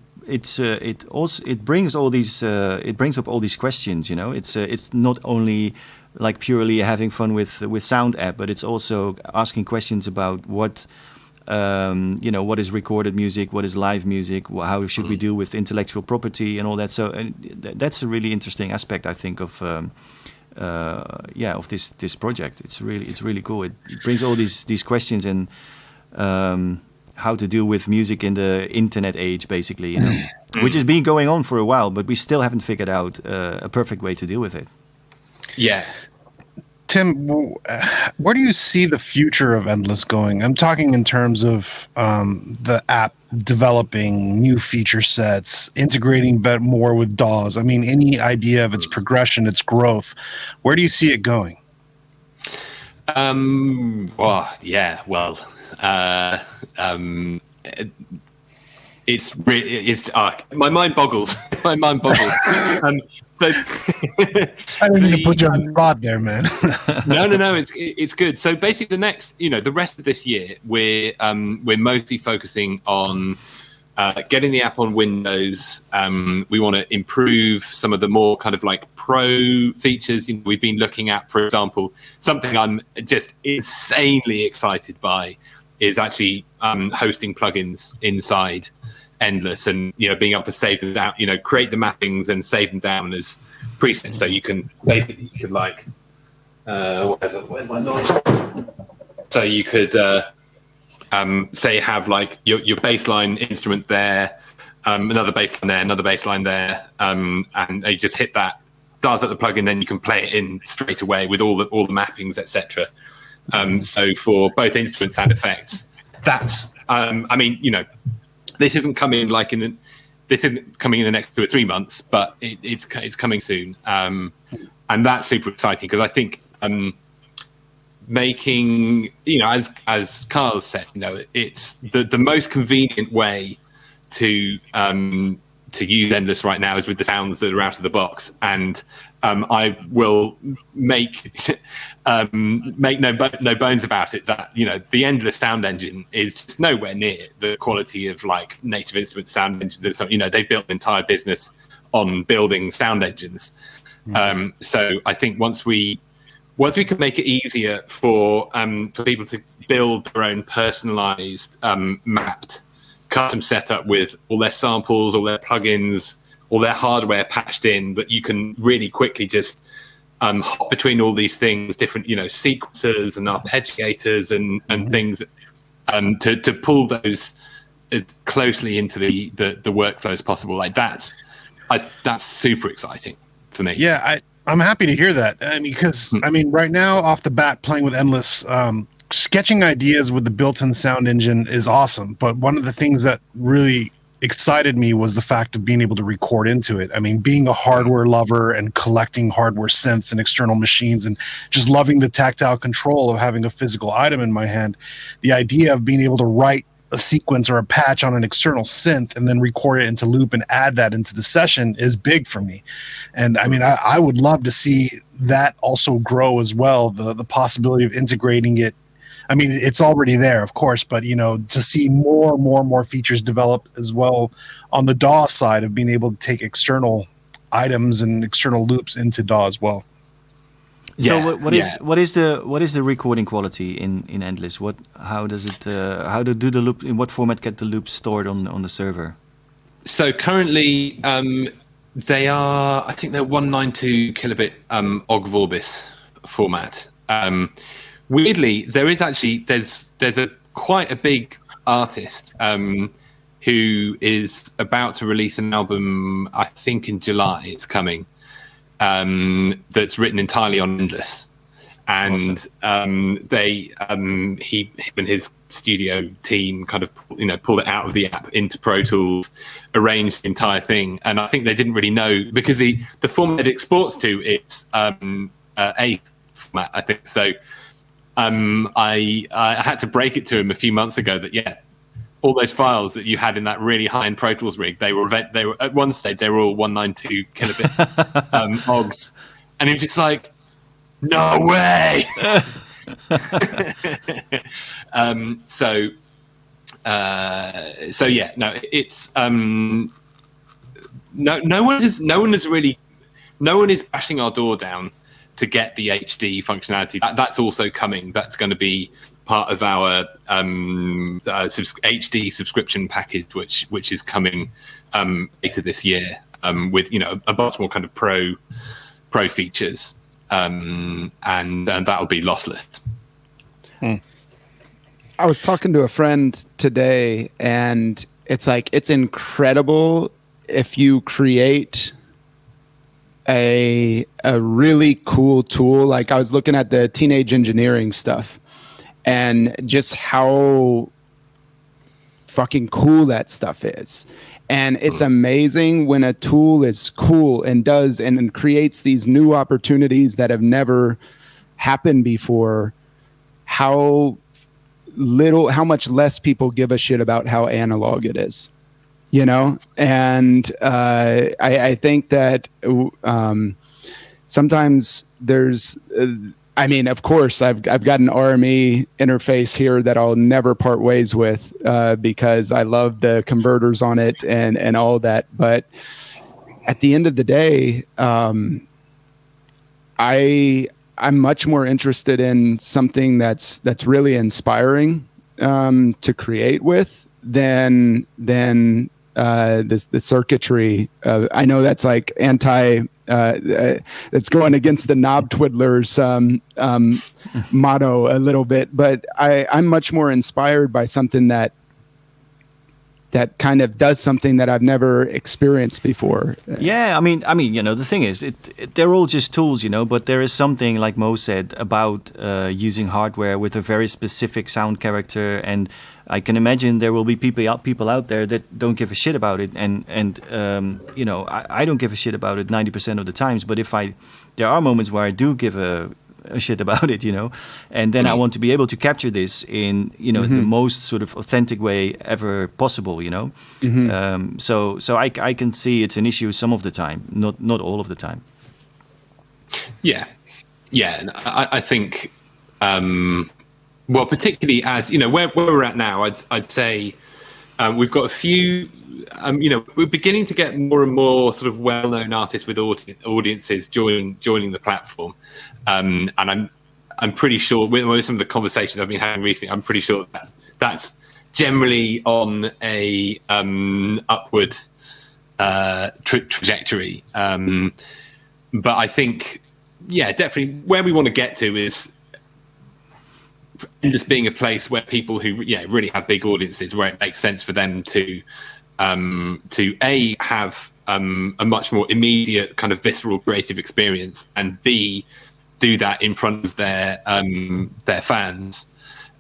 brings all these it brings up all these questions. It's not only like purely having fun with sound app, but it's also asking questions about what what is recorded music, what is live music, how should we deal with intellectual property and all that. So that's a really interesting aspect, I think, of this project. It's really cool. It brings all these questions and how to deal with music in the internet age, basically, which has been going on for a while, but we still haven't figured out a perfect way to deal with it. Yeah. Tim, where do you see the future of Endless going? I'm talking in terms of the app developing new feature sets, integrating more with DAWs. I mean, any idea of its progression, its growth. Where do you see it going? It's my mind boggles. My mind boggles. So I didn't mean to put you on the spot there, man. No. It's good. So basically, the rest of this year, we're mostly focusing on getting the app on Windows. We want to improve some of the more kind of like pro features. We've been looking at, for example, something I'm just insanely excited by is actually hosting plugins inside Endless, and being able to save them down, create the mappings and save them down as presets. So you can basically like where's my noise? So you could say have like your baseline instrument there, another baseline there, another baseline there, and you just hit that, starts at the plugin, then you can play it in straight away with all the mappings, etc. So for both instruments and effects, that's this isn't coming this isn't coming in the next 2 or 3 months, but it's coming soon, and that's super exciting because I think making, as Carl said, it's the most convenient way to use Endless right now is with the sounds that are out of the box, and I will make no bones about it that the Endless sound engine is just nowhere near the quality of like Native Instruments sound engines. They've built an entire business on building sound engines. So I think once we can make it easier for people to build their own personalized mapped custom setup with all their samples, all their plugins, all their hardware patched in, but you can really quickly just hop between all these things, different sequencers and arpeggiators and things, to pull those as closely into the workflow as possible. Like that's super exciting for me. Yeah, I'm happy to hear that. Because right now off the bat, playing with Endless, sketching ideas with the built-in sound engine is awesome. But one of the things that really excited me was the fact of being able to record into it. Being a hardware lover and collecting hardware synths and external machines and just loving the tactile control of having a physical item in my hand, the idea of being able to write a sequence or a patch on an external synth and then record it into loop and add that into the session is big for me. And I would love to see that also grow as well, the possibility of integrating it. It's already there, of course, but to see more features develop as well on the DAW side of being able to take external items and external loops into DAW as well. So what is the recording quality in Endless? How does it how do the loop, in what format get the loops stored on the server? So currently they are, I think they're 192 kilobit Ogg Vorbis format. Weirdly, there's quite a big artist who is about to release an album, I think in July it's coming, that's written entirely on Endless. And awesome. He and his studio team kind of pulled it out of the app into Pro Tools, arranged the entire thing, and I think they didn't really know because the format it exports to, it's a format, I think. So I had to break it to him a few months ago that all those files that you had in that really high-end Pro Tools rig, they were at one stage they were all 192 kilobit Oggs, and he was just like, no way. It's no one is bashing our door down to get the HD functionality. That's also coming. That's going to be part of our HD subscription package, which is coming later this year, with a bunch more kind of pro features, and that'll be lossless. I was talking to a friend today, and it's like, it's incredible if you create a really cool tool. Like, I was looking at the teenage engineering stuff and just how fucking cool that stuff is. And it's amazing when a tool is cool and does and creates these new opportunities that have never happened before, how much less people give a shit about how analog it is, and I think that sometimes there's I mean, of course, I've got an RME interface here that I'll never part ways with because I love the converters on it and all that. But at the end of the day, I'm much more interested in something that's really inspiring to create with than the circuitry. I know that's like it's going against the knob twiddlers motto a little bit, but I'm much more inspired by something that kind of does something that I've never experienced before. Yeah, I mean, the thing is, they're all just tools, but there is something, like Mo said, about using hardware with a very specific sound character, and I can imagine there will be people out there that don't give a shit about it, and I don't give a shit about it 90% of the times, but there are moments where I do give a shit about it, and then I want to be able to capture this in the most sort of authentic way ever possible, so I can see it's an issue some of the time, not all of the time. Yeah, and I think well, particularly as where we're at now, I'd say we've got a few we're beginning to get more and more sort of well-known artists with audiences joining the platform. And I'm pretty sure with some of the conversations I've been having recently, I'm pretty sure that's generally on a upward trajectory. But I think, definitely where we want to get to is just being a place where people who really have big audiences, where it makes sense for them to have a much more immediate kind of visceral creative experience, and B, do that in front of their fans,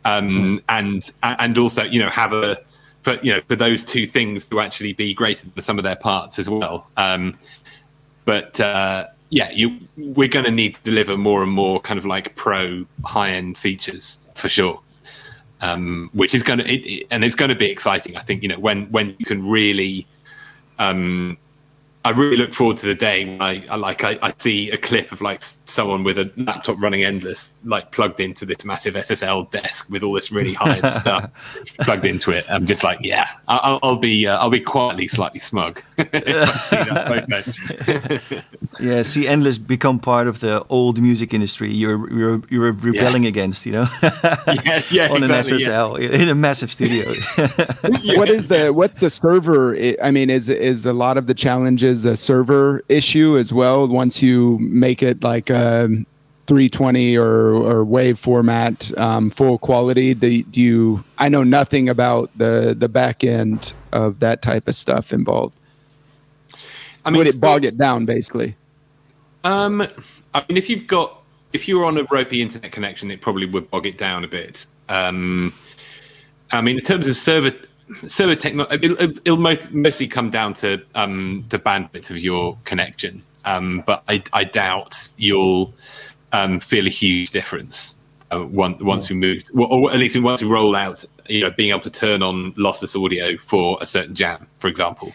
and also have for those two things to actually be greater than the sum of their parts as well. We're going to need to deliver more and more kind of like pro high-end features for sure, which is it's going to be exciting. I think when you can really. I really look forward to the day when I see a clip of like someone with a laptop running endless, like plugged into this massive SSL desk with all this really high-end stuff plugged into it. I'm just like, I'll be quietly slightly smug if I see that photo. See endless become part of the old music industry you're rebelling against, on an SSL in a massive studio. What's the server? I mean, is a lot of the challenges a server issue as well once you make it like a 320 or wave format, full quality? I know nothing about the back end of that type of stuff involved. I mean, would it bog it down basically? I mean, if you're on a ropey internet connection, it probably would bog it down a bit. I mean, in terms of server technology, it'll mostly come down to the bandwidth of your connection. But I doubt you'll feel a huge difference once we moved, or at least once we roll out, being able to turn on lossless audio for a certain jam, for example.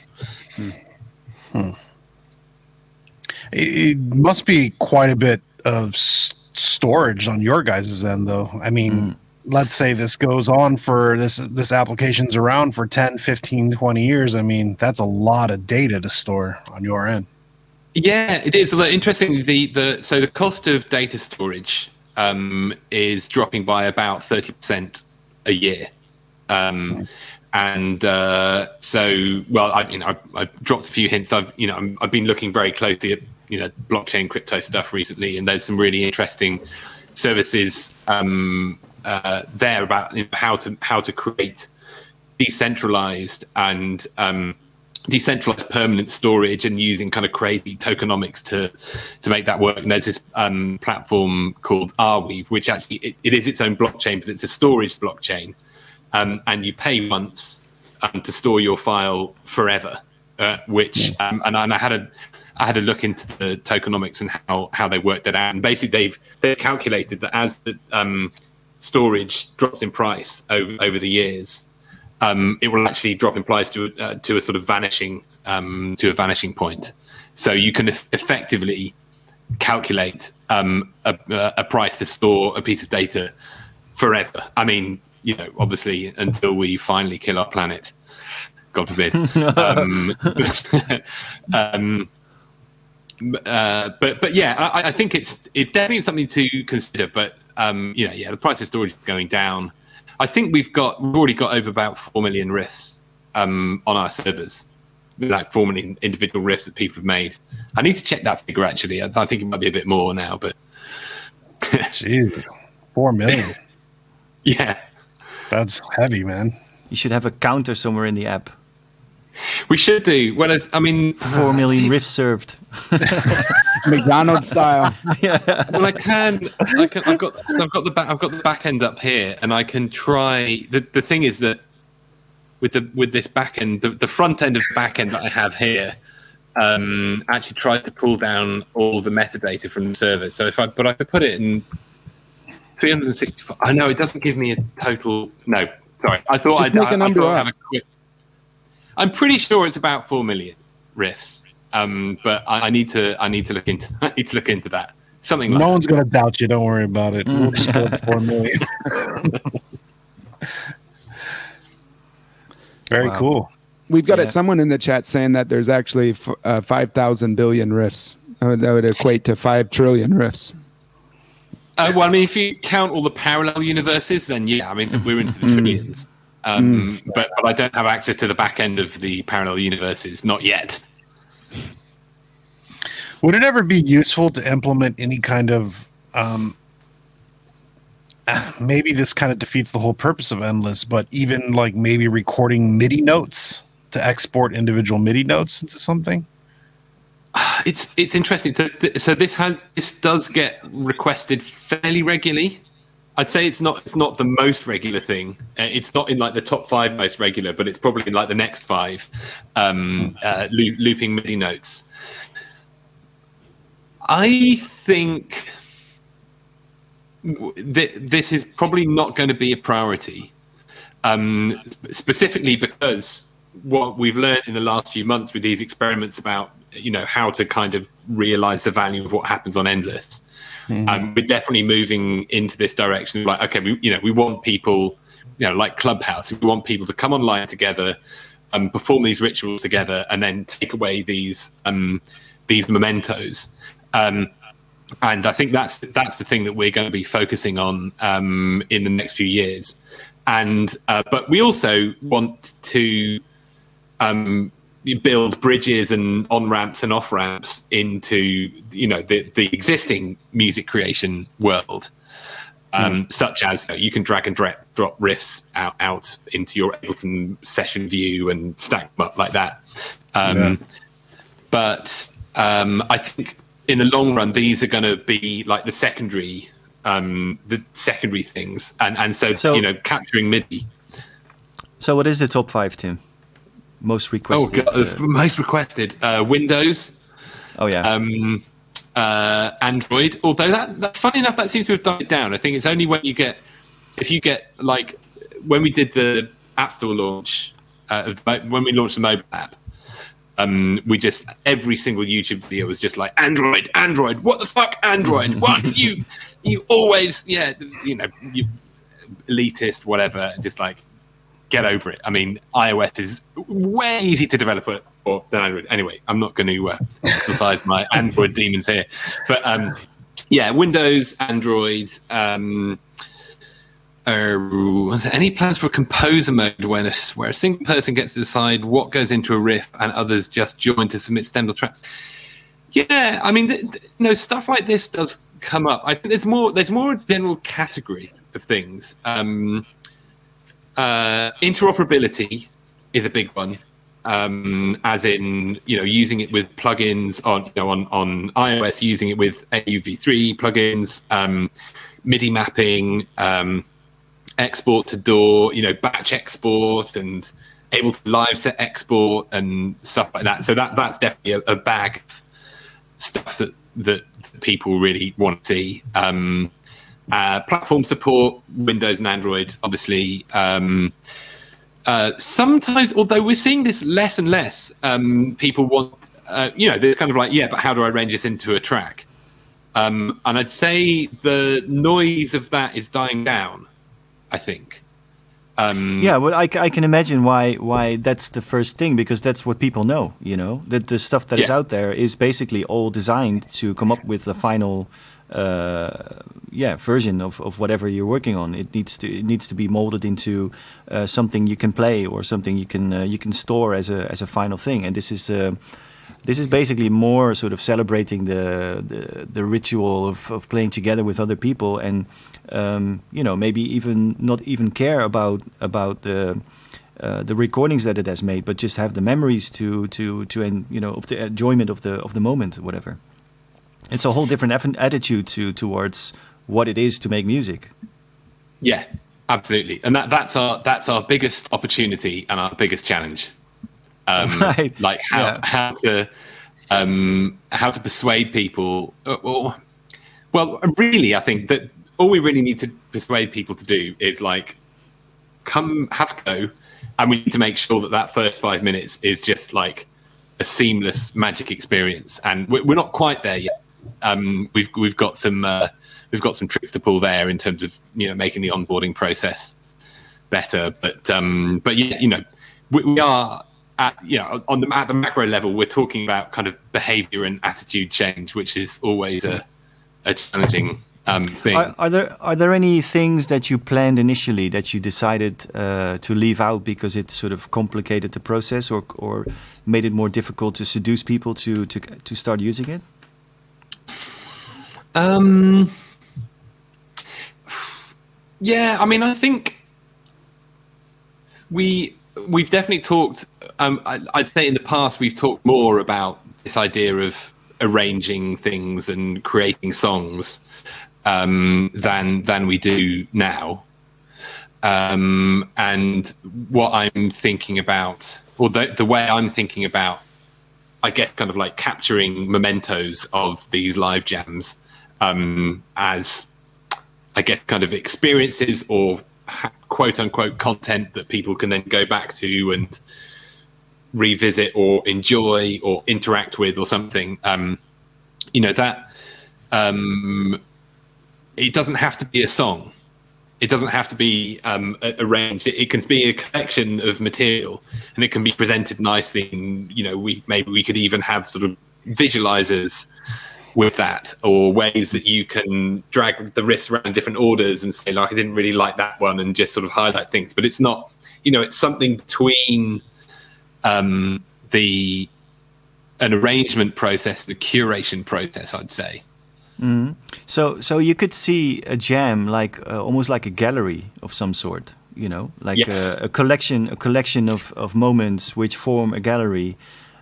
It must be quite a bit of storage on your guys' end, though. I mean, let's say this goes on for this application's around for 10, 15, 20 years. I mean, that's a lot of data to store on your end. Yeah, it is. Interestingly, the cost of data storage is dropping by about 30% a year. And so, well, I dropped a few hints. I've been looking very closely at blockchain crypto stuff recently, and there's some really interesting services there about how to create decentralized and decentralized permanent storage, and using kind of crazy tokenomics to make that work. And there's this platform called Arweave, which actually it is its own blockchain, but it's a storage blockchain. And you pay once to store your file forever, which and I had a look into the tokenomics and how they work that out. And basically, they've calculated that as the storage drops in price over the years, it will actually drop in price to a sort of vanishing point. So you can effectively calculate a price to store a piece of data forever. I mean, obviously until we finally kill our planet, God forbid. But yeah, I think it's definitely something to consider. But the price of storage is going down. I think we've already got over about 4 million riffs on our servers, like 4 million individual riffs that people have made. I need to check that figure actually. I think it might be a bit more now, but jeez, 4 million. Yeah, that's heavy, man. You should have a counter somewhere in the app. We should do. Well, I mean, 4 million riffs served. McDonald's style. Well, I've got the back end up here, and I can try. The thing is that with this back end, the front end of the back end that I have here, actually tries to pull down all the metadata from the server. So I could put it in 365. I know it doesn't give me a total. No, sorry. I thought Just make a number up. Have a quick. I'm pretty sure it's about 4 million riffs, but I need to look into that. Something like no one's gonna doubt you. Don't worry about it. We'll just go with 4 million. Very cool. We've got someone in the chat saying that there's actually 5,000 billion riffs. That would equate to 5 trillion riffs. Well, I mean, if you count all the parallel universes, then yeah, I mean, we're into the trillions. But I don't have access to the back end of the parallel universes, not yet. Would it ever be useful to implement any kind of maybe this kind of defeats the whole purpose of Endless, but even like maybe recording MIDI notes to export individual MIDI notes into something? It's interesting. So this does get requested fairly regularly. I'd say it's not the most regular thing. It's not in like the top 5 most regular, but it's probably in like the next 5 looping MIDI notes. I think this is probably not going to be a priority, specifically because what we've learned in the last few months with these experiments about how to kind of realize the value of what happens on Endless. We're definitely moving into this direction. Like, okay, we want people, like Clubhouse. We want people to come online together, perform these rituals together, and then take away these mementos. And I think that's the thing that we're going to be focusing on in the next few years. And but we also want to build bridges and on-ramps and off-ramps into the existing music creation world, such as you can drag and drop riffs out into your Ableton session view and stack them up like that. But I think in the long run these are going to be like the secondary things, and so capturing MIDI. So what is the top 5, Tim? Most requested. Most requested. Windows. Oh yeah. Android. Although that funny enough, that seems to have died down. I think it's only when you get like when we did the App Store launch, when we launched the mobile app, we just every single YouTube video was just like Android. What the fuck, Android? What you always you elitist whatever. Just like. Get over it. I mean, iOS is way easy to develop for than Android. Anyway, I'm not going to exercise my Android demons here. But Windows, Android. Any plans for composer mode where a single person gets to decide what goes into a riff and others just join to submit stemmed tracks? Yeah, I mean, stuff like this does come up. I think there's more a general category of things. Interoperability is a big one, as in using it with plugins on iOS, using it with AUV3 plugins, MIDI mapping, export to DAW, batch export, and able to live set export and stuff like that. So that's definitely a bag of stuff that people really want to see. Platform support, Windows and Android, obviously. Sometimes, although we're seeing this less and less, people want, there's kind of like, but how do I arrange this into a track? And I'd say the noise of that is dying down, I think. Well, I can imagine why that's the first thing, because that's what people know. That the stuff that is out there is basically all designed to come up with the final version of whatever you're working on. It needs to be molded into something you can play, or something you can store as a final thing. And this is basically more sort of celebrating the ritual of playing together with other people, and maybe even not even care about the recordings that it has made, but just have the memories to of the enjoyment of the moment, whatever. It's a whole different attitude towards what it is to make music. Yeah, absolutely, and that's our biggest opportunity and our biggest challenge. Right. Like how to persuade people. Well, really, I think that all we really need to persuade people to do is like come have a go, and we need to make sure that first 5 minutes is just like a seamless magic experience. And we're not quite there yet. We've got some tricks to pull there in terms of making the onboarding process better. But yeah, we are. At the macro level, we're talking about kind of behavior and attitude change, which is always a challenging thing. Are there any things that you planned initially that you decided to leave out because it sort of complicated the process, or made it more difficult to seduce people to start using it? Yeah, I mean, I think we've definitely talked. I'd say in the past we've talked more about this idea of arranging things and creating songs than we do now. And what I'm thinking about, or the way I'm thinking about, I guess, kind of like capturing mementos of these live jams as, I guess, kind of experiences or quote unquote content that people can then go back to and revisit or enjoy or interact with or something. That it doesn't have to be a song. It doesn't have to be arranged. It can be a collection of material, and it can be presented nicely. And, we could even have sort of visualizers with that, or ways that you can drag the riffs around in different orders and say, like, I didn't really like that one, and just sort of highlight things. But it's not, it's something between an arrangement process, the curation process, I'd say. Mm-hmm. So you could see a jam like almost like a gallery of some sort, like yes. a collection of moments which form a gallery.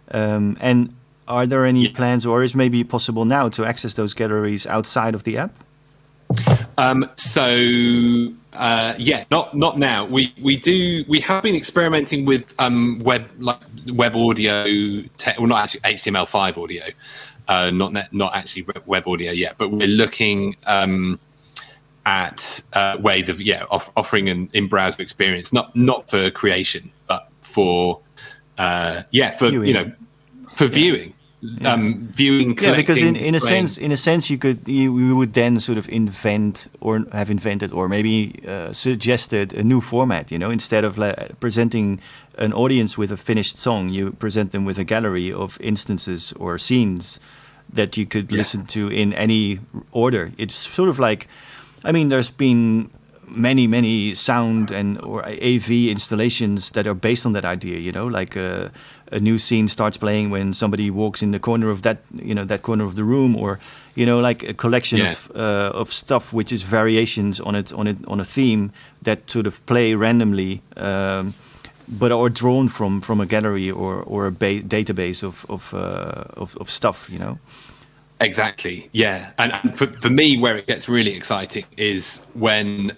And are there any plans, or is maybe possible now to access those galleries outside of the app? Not now. We have been experimenting with web audio, not actually HTML5 audio, not actually web audio yet, but we're looking at ways of offering an in-browser experience, not for creation, but for viewing. Viewing, because in a displaying. sense you would then sort of invent or have invented or maybe suggested a new format. Instead of presenting an audience with a finished song, you present them with a gallery of instances or scenes that you could listen to in any order. It's sort of like, there's been many sound and or AV installations that are based on that idea. Like a new scene starts playing when somebody walks in the corner of that that corner of the room, or like a collection of stuff which is variations on a theme that sort of play randomly, but are drawn from a gallery or a database of stuff. Exactly, yeah. And for me, where it gets really exciting is when,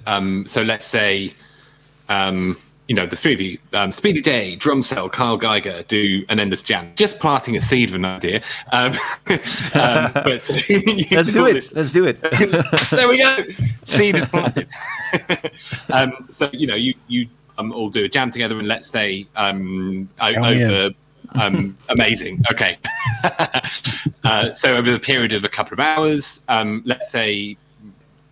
so let's say, the three of you, Speedy J, Drumcell, Carl Geiger, do an endless jam. Just planting a seed of an idea. But so Let's do it. Let's do it. There we go. Seed is planted. So you all do a jam together, and let's say over Amazing. Okay. So over the period of a couple of hours, let's say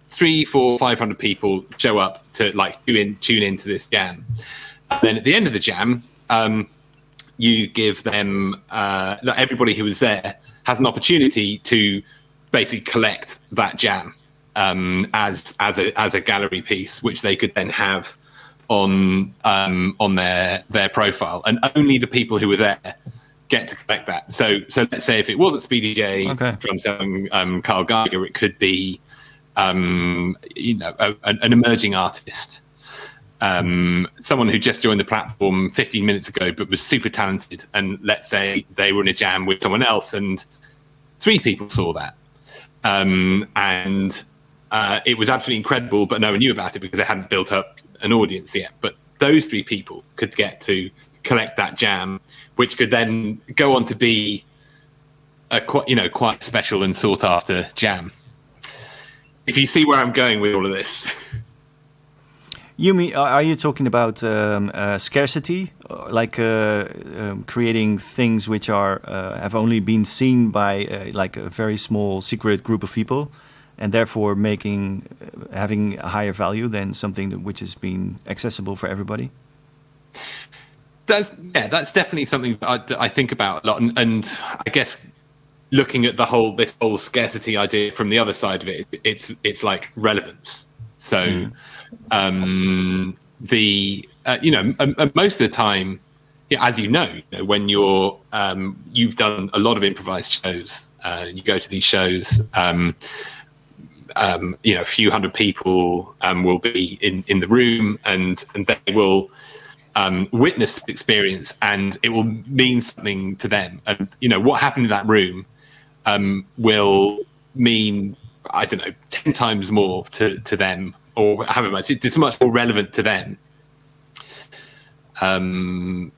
300, 400, 500 people show up to like tune into this jam. And then at the end of the jam, you give them everybody who was there has an opportunity to basically collect that jam as a gallery piece, which they could then have on their profile, and only the people who were there get to collect that. So let's say if it wasn't Speedy J, Drumcell, and Carl Geiger, it could be an emerging artist, someone who just joined the platform 15 minutes ago but was super talented, and let's say they were in a jam with someone else and 3 people saw that, and it was absolutely incredible, but no one knew about it because they hadn't built up an audience yet. But those 3 people could get to collect that jam, which could then go on to be a quite special and sought after jam. If you see where I'm going with all of this. You mean, are you talking about scarcity, like creating things which are have only been seen by like a very small secret group of people, and therefore having a higher value than something which has been accessible for everybody? That's definitely something that I think about a lot, and I guess looking at this whole scarcity idea from the other side of it, it's like relevance. So most of the time, as when you've done a lot of improvised shows, you go to these shows, a few hundred people will be in the room, and they will witness the experience, and it will mean something to them. And what happened in that room will mean, I don't know, 10 times more to them, or however much. It's much more relevant to them. But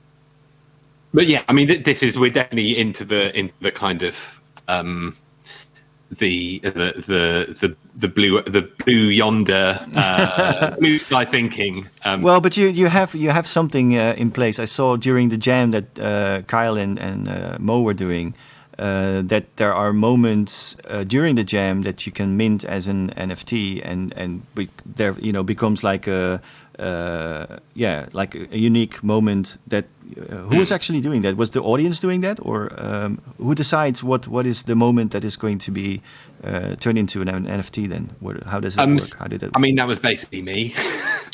yeah, I mean, we're definitely into the kind of the blue yonder blue sky thinking. Well, but you have something in place. I saw during the jam that Kyle and Mo were doing. That there are moments during the jam that you can mint as an NFT, and there becomes like a unique moment. That who is actually doing that? Was the audience doing that, or who decides what is the moment that is going to be turned into an NFT? Then how does it work? How did it? I mean, that was basically me.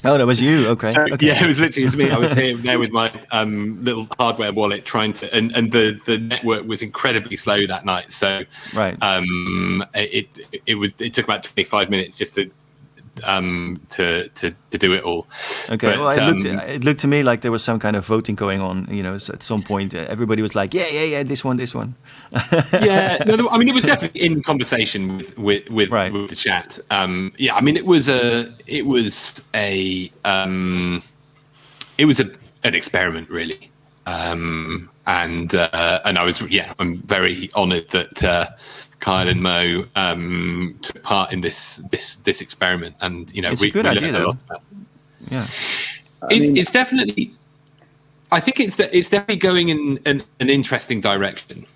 Oh, that was you. Okay. Yeah, it was literally me. I was there with my little hardware wallet trying to, and the network was incredibly slow that night. So right. It took about 25 minutes just to do it all. Okay. But, well, it looked to me like there was some kind of voting going on. At some point, everybody was like, yeah, this one. Yeah. No, I mean, it was definitely in conversation with the chat. Yeah. I mean, it was an experiment, really. And I was, I'm very honoured that Kyle and Mo took part in this experiment, and it's a good idea, though. Yeah, it's definitely. I think it's definitely going in an interesting direction.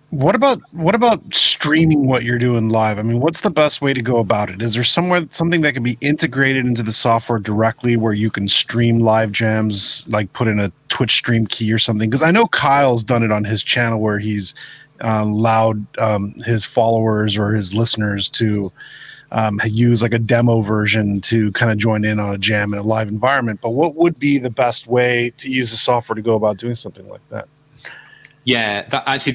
What about streaming what you're doing live? I mean, what's the best way to go about it? Is there something that can be integrated into the software directly where you can stream live jams, like put in a Twitch stream key or something? Because I know Kyle's done it on his channel where he's allowed his followers or his listeners to use like a demo version to kind of join in on a jam in a live environment. But what would be the best way to use the software to go about doing something like that? Yeah, that's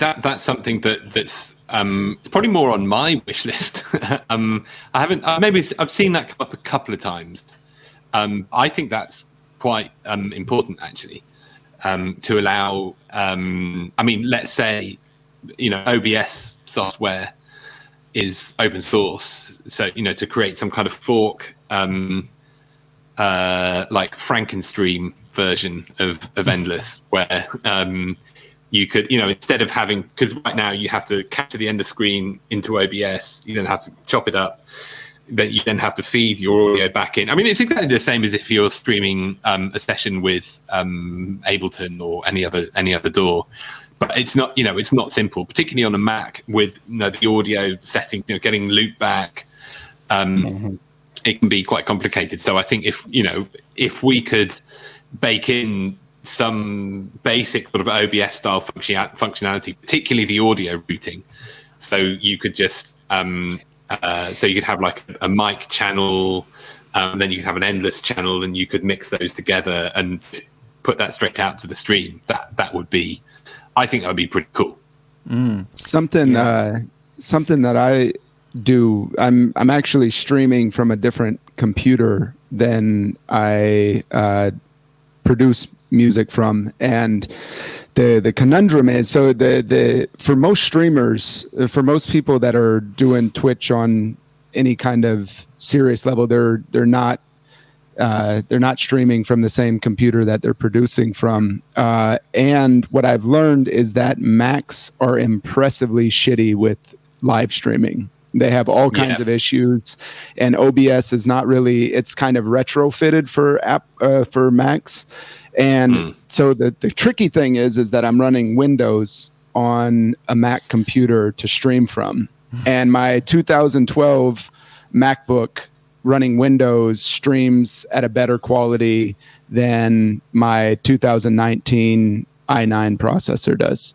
something that's it's probably more on my wish list. I've seen that come up a couple of times. I think that's quite important, actually, to allow. I mean, let's say, OBS software is open source, so to create some kind of fork, like Frankenstream version of Endless, where you could, instead of having, because right now you have to capture the end of screen into OBS, you then have to chop it up, that you then have to feed your audio back in. I mean, it's exactly the same as if you're streaming a session with Ableton or any other DAW. But it's not, it's not simple, particularly on a Mac with the audio settings, getting loop back. It can be quite complicated. So I think if we could bake in some basic sort of OBS style functionality, particularly the audio routing, so you could just so you could have like a mic channel, then you could have an endless channel, and you could mix those together and put that straight out to the stream. That would be, I think that would be pretty cool. Something that I do. I'm actually streaming from a different computer than I produce music from, and the conundrum is, so the for most streamers, for most people that are doing Twitch on any kind of serious level, they're not streaming from the same computer that they're producing from. And what I've learned is that Macs are impressively shitty with live streaming. They have all kinds of issues, and OBS is not really, it's kind of retrofitted for Macs. And so the tricky thing is that I'm running Windows on a Mac computer to stream from. And my 2012 MacBook running Windows streams at a better quality than my 2019 i9 processor does.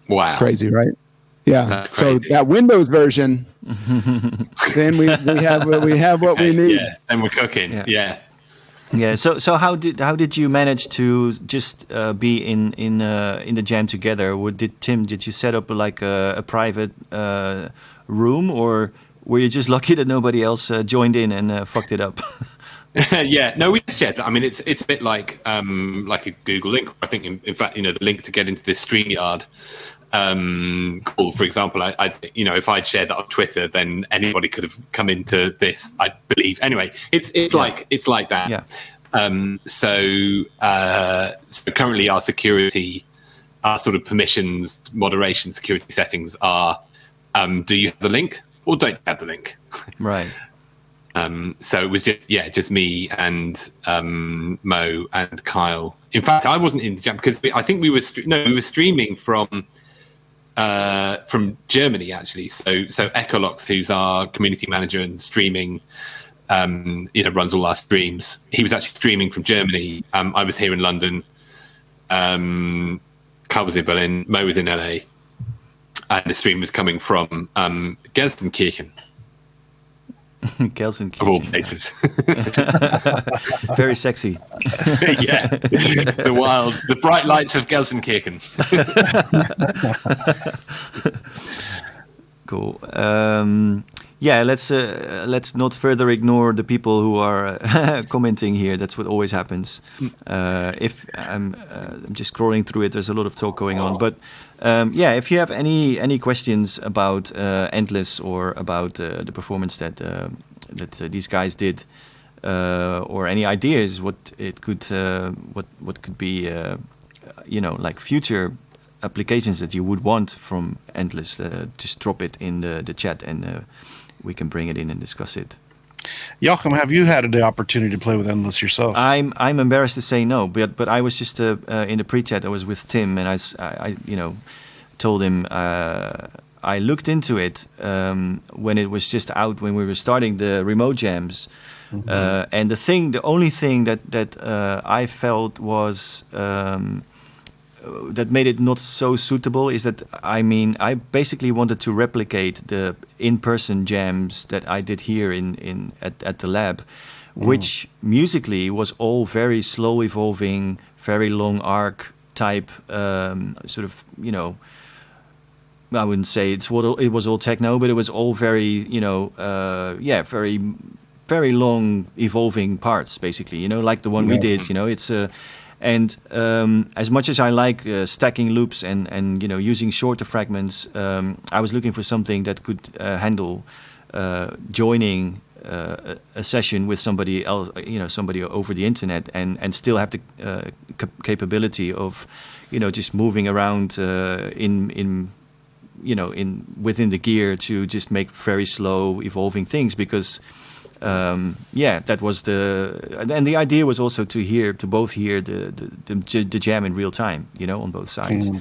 Wow. Crazy, right? Yeah. That's so crazy. that Windows version, then we have what we need. Yeah, and we're cooking. Yeah. Yeah. So how did you manage to just be in the jam together? Did you set up like a private room, or were you just lucky that nobody else joined in and fucked it up? Yeah, no, we just shared that. I mean, it's a bit like a Google link. I think, in fact, the link to get into this StreamYard call, for example, I if I'd shared that on Twitter, then anybody could have come into this, I believe. Anyway, it's like that. Yeah. So currently our security, our sort of permissions, moderation, security settings are: do you have the link or don't you have the link? Right. So it was just me and Mo and Kyle. In fact, I wasn't in the jam because I think we were streaming from Germany, actually. So Ecolox, who's our community manager and streaming, runs all our streams. He was actually streaming from Germany. I was here in London. Kyle was in Berlin. Mo was in LA, and the stream was coming from Gelsenkirchen. Gelsenkirchen. Of all places. Very sexy. Yeah. The bright lights of Gelsenkirchen. Cool. Let's not further ignore the people who are commenting here. That's what always happens. If I'm just scrolling through it, there's a lot of talk going on. But if you have any questions about Endless or about the performance that these guys did, or any ideas what could be like future applications that you would want from Endless, just drop it in the chat and we can bring it in and discuss it. Joachim, have you had the opportunity to play with Endless yourself? I'm embarrassed to say no, but I was just in the pre-chat. I was with Tim, and I told him I looked into it when it was just out, when we were starting the remote jams, and the only thing that I felt was that made it not so suitable is that, I basically wanted to replicate the in-person jams that I did here at the lab, which musically was all very slow evolving, very long arc type, sort of, I wouldn't say it was all techno, but it was all very, very, very long evolving parts, basically, like the one we did, it's and as much as I like stacking loops and using shorter fragments, I was looking for something that could handle joining a session with somebody else, somebody over the internet, and still have the capability of, just moving around within the gear to just make very slow evolving things, because that was and the idea was also to both hear the jam in real time, on both sides.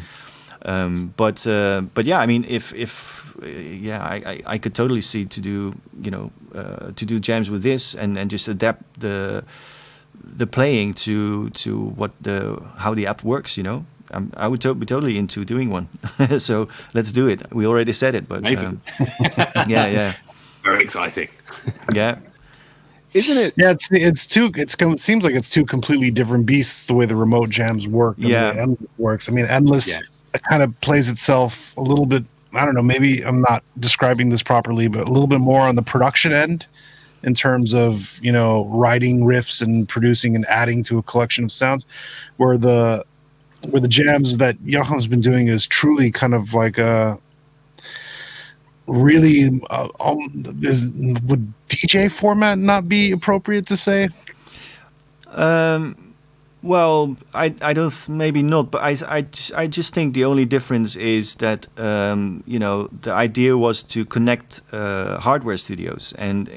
But yeah, I mean, if I could totally see to do jams with this and just adapt the playing to how the app works. I would be totally into doing one. So let's do it. We already said it, but yeah, very exciting. Yeah. Isn't it? Yeah, it seems like it's two completely different beasts the way the remote jams work and the way Endless works. I mean, Endless kind of plays itself a little bit, I don't know, maybe I'm not describing this properly, but a little bit more on the production end in terms of, writing riffs and producing and adding to a collection of sounds, where the jams that Johan's been doing is truly kind of like a really would DJ format not be appropriate to say? Well, I don't, maybe not, but I just think the only difference is that the idea was to connect hardware studios, and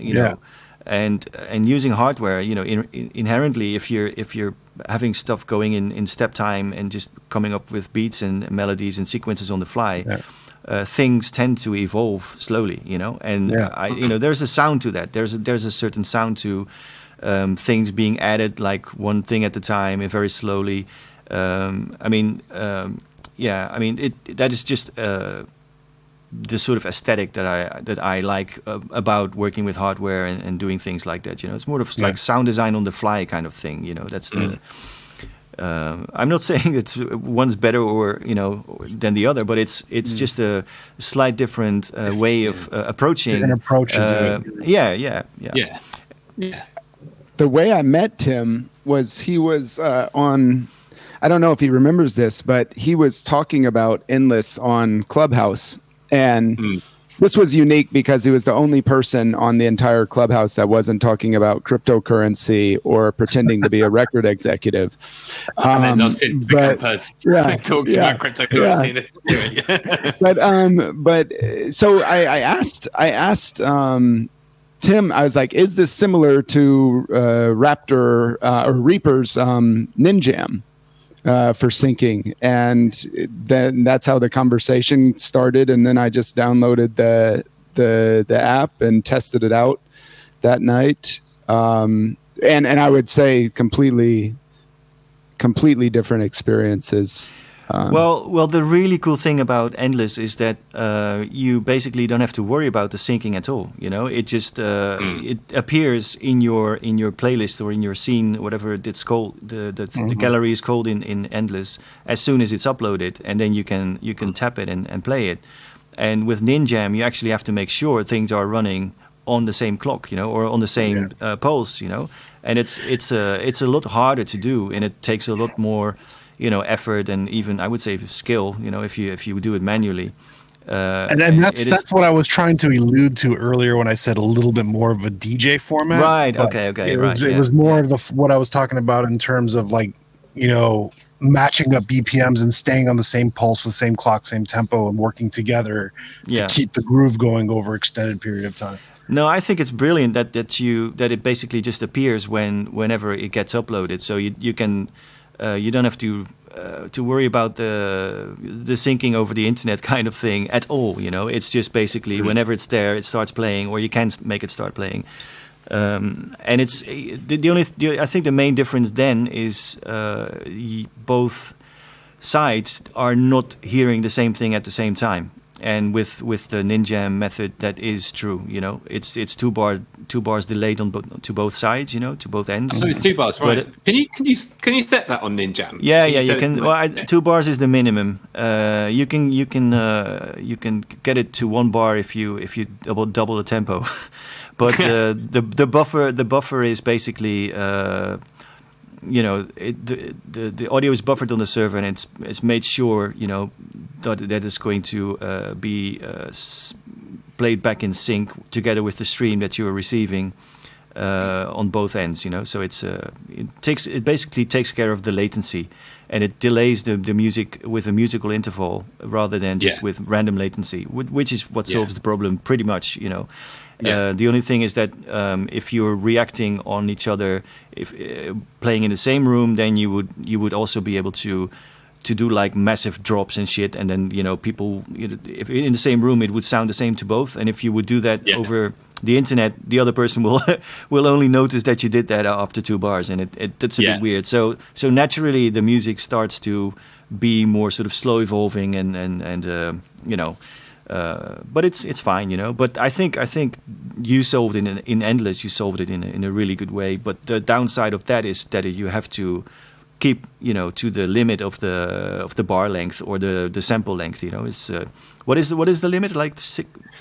and using hardware, inherently, if you're having stuff going in step time and just coming up with beats and melodies and sequences on the fly. Yeah. Things tend to evolve slowly, and there's a sound to that. There's a certain sound to things being added, like one thing at a time and very slowly. That is just the sort of aesthetic that I like about working with hardware and doing things like that. It's more of like sound design on the fly kind of thing. That's the. I'm not saying that one's better or than the other, but it's just a slight different way of approaching. Different approach. Yeah. The way I met Tim was he was on. I don't know if he remembers this, but he was talking about Endless on Clubhouse, and this was unique because he was the only person on the entire Clubhouse that wasn't talking about cryptocurrency or pretending to be a record executive. And then I've seen the campus talks about cryptocurrency. But so I asked Tim, I was like, is this similar to Raptor or Reaper's Ninjam? For syncing, and then that's how the conversation started. And then I just downloaded the app and tested it out that night. And I would say completely different experiences. Well, the really cool thing about Endless is that you basically don't have to worry about the syncing at all. It just it appears in your playlist or in your scene, whatever it's called. The gallery is called in Endless as soon as it's uploaded, and then you can tap it and play it. And with Ninjam, you actually have to make sure things are running on the same clock, or on the same pulse, And it's a lot harder to do, and it takes a lot more. Effort and even I would say skill. If you do it manually. And that's what I was trying to allude to earlier when I said a little bit more of a DJ format. Right. Okay. It was more of what I was talking about in terms of like matching up BPMs and staying on the same pulse, the same clock, same tempo, and working together to keep the groove going over extended period of time. No, I think it's brilliant that it basically just appears whenever it gets uploaded. So you can. You don't have to worry about the syncing over the internet kind of thing at all. It's just basically whenever it's there, it starts playing, or you can make it start playing. And it's I think the main difference then is both sides are not hearing the same thing at the same time. And with the Ninjam method, that is true. It's two bars delayed to both sides. To both ends. So it's 2 bars, right? Can you set that on Ninjam? Yeah, you can. Well, 2 bars is the minimum. You can get it to 1 bar if you double the tempo. But the buffer is basically. The audio is buffered on the server, and it's made sure that it's going to be played back in sync together with the stream that you are receiving on both ends. So it basically takes care of the latency, and it delays the music with a musical interval rather than just with random latency, which is what solves the problem pretty much. Yeah. The only thing is that if you're reacting on each other, if playing in the same room, then you would also be able to do like massive drops and shit, and then people, if in the same room, it would sound the same to both. And if you would do that over the internet, the other person will will only notice that you did that after 2 bars, and that's a bit weird. So naturally, the music starts to be more sort of slow evolving, and but it's fine, But I think you solved it in Endless. You solved it in a really good way. But the downside of that is that you have to keep to the limit of the bar length or the sample length. It's what is the limit, like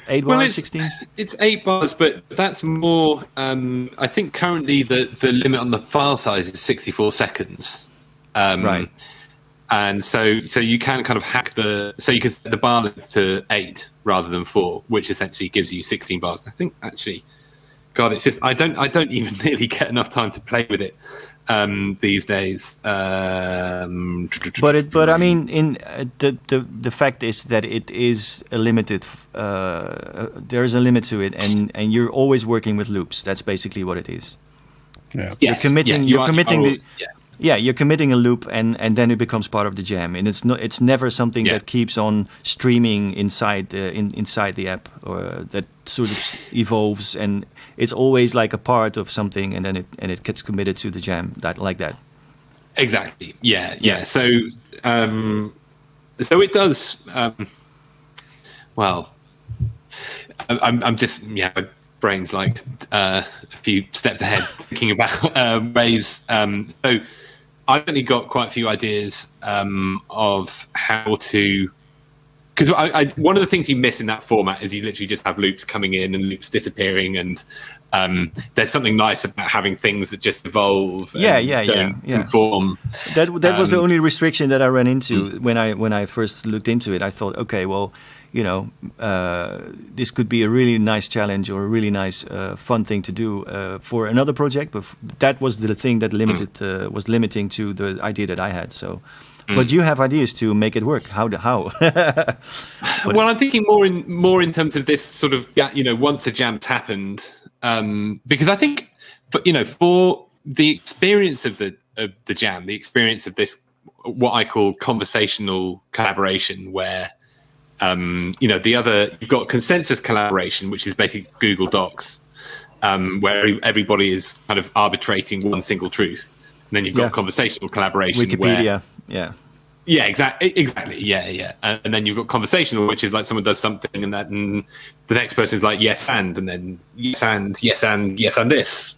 8 bars, 16? It's 8 bars, but that's more. I think currently the limit on the file size is 64 seconds. Right. And so you can kind of hack so you can set the bar length to 8 rather than 4, which essentially gives you 16 bars. I think actually, God, it's just I don't even really get enough time to play with it these days. But I mean, in the fact is that it is a limited. There is a limit to it, and you're always working with loops. That's basically what it is. Yeah. Yes, You're committing a loop, and then it becomes part of the jam, and it's never something that keeps on streaming inside the app, or that sort of evolves, and it's always like a part of something, and then it gets committed to the jam like that. Exactly. Yeah. So it does. Well, I'm just my brain's like a few steps ahead, thinking about ways. So I've only got quite a few ideas of how to. Because one of the things you miss in that format is you literally just have loops coming in and loops disappearing, and there's something nice about having things that just evolve. Don't conform. That was the only restriction that I ran into when I first looked into it. I thought, okay, well, this could be a really nice challenge or a really nice fun thing to do for another project. But that was the thing that was limiting to the idea that I had. So. But you have ideas to make it work. How? Well, I'm thinking more in terms of this sort of once a jam's happened, because I think for the experience of the jam, the experience of this what I call conversational collaboration, where you've got consensus collaboration, which is basically Google Docs, where everybody is kind of arbitrating one single truth. And then you've got conversational collaboration. Wikipedia, Yeah, exactly. Yeah. And then you've got conversational, which is like someone does something and the next person is like, yes, and then yes, and yes, and yes, and this.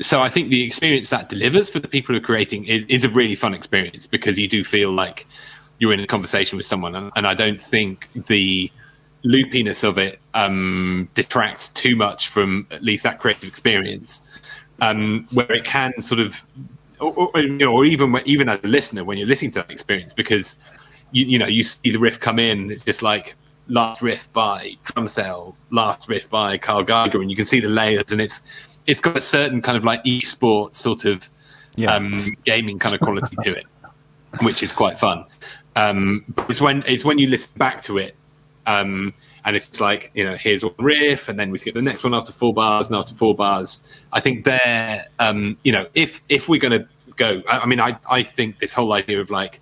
So I think the experience that delivers for the people who are creating is a really fun experience, because you do feel like you're in a conversation with someone. And I don't think the loopiness of it detracts too much from at least that creative experience, where it can sort of, or even as a listener when you're listening to that experience, because you see the riff come in, it's just like last riff by Drumcell, last riff by Geiger, and you can see the layers, and it's got a certain kind of like esports sort of gaming kind of quality to it, which is quite fun. But it's when you listen back to it. And it's like, here's one riff, and then we skip the next one after 4 bars, and after 4 bars. I think there, if we're going to go, I think this whole idea of like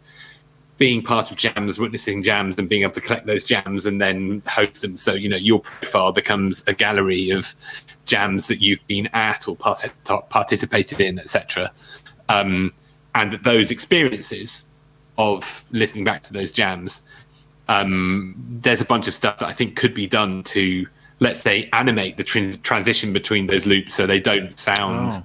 being part of jams, witnessing jams, and being able to collect those jams and then host them. So, your profile becomes a gallery of jams that you've been at or participated in, etc. And that those experiences of listening back to those jams, there's a bunch of stuff that I think could be done to, let's say, animate the transition between those loops so they don't sound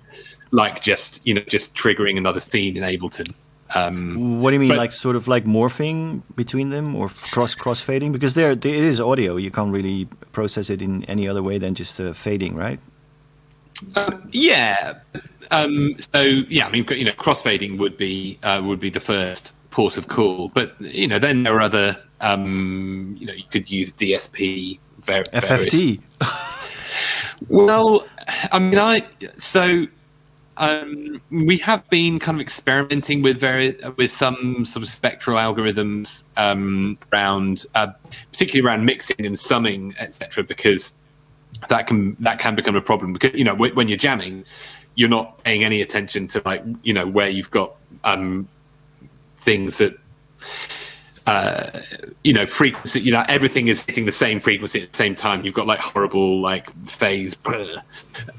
like just triggering another scene in Ableton. What do you mean, like sort of like morphing between them or cross fading? Because it is audio. You can't really process it in any other way than just fading, right? Crossfading would be the first port of call, but then there are other you could use DSP, FFT. Well, we have been kind of experimenting with some sort of spectral algorithms around, particularly around mixing and summing, etc. Because that can become a problem. Because when you're jamming, you're not paying any attention to where you've got things that. Frequency, everything is hitting the same frequency at the same time. You've got horrible phase,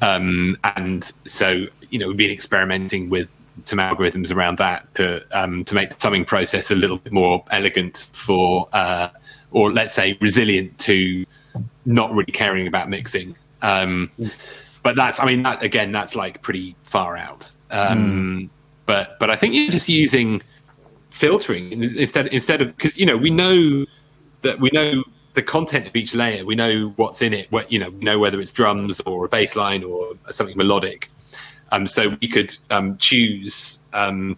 and so we've been experimenting with some algorithms around that to make the summing process a little bit more elegant for, or let's say resilient to not really caring about mixing. But that's pretty far out. But I think you're just using filtering instead of, because we know the content of each layer, we know what's in it, we know whether it's drums or a bass line or something melodic, so we could choose a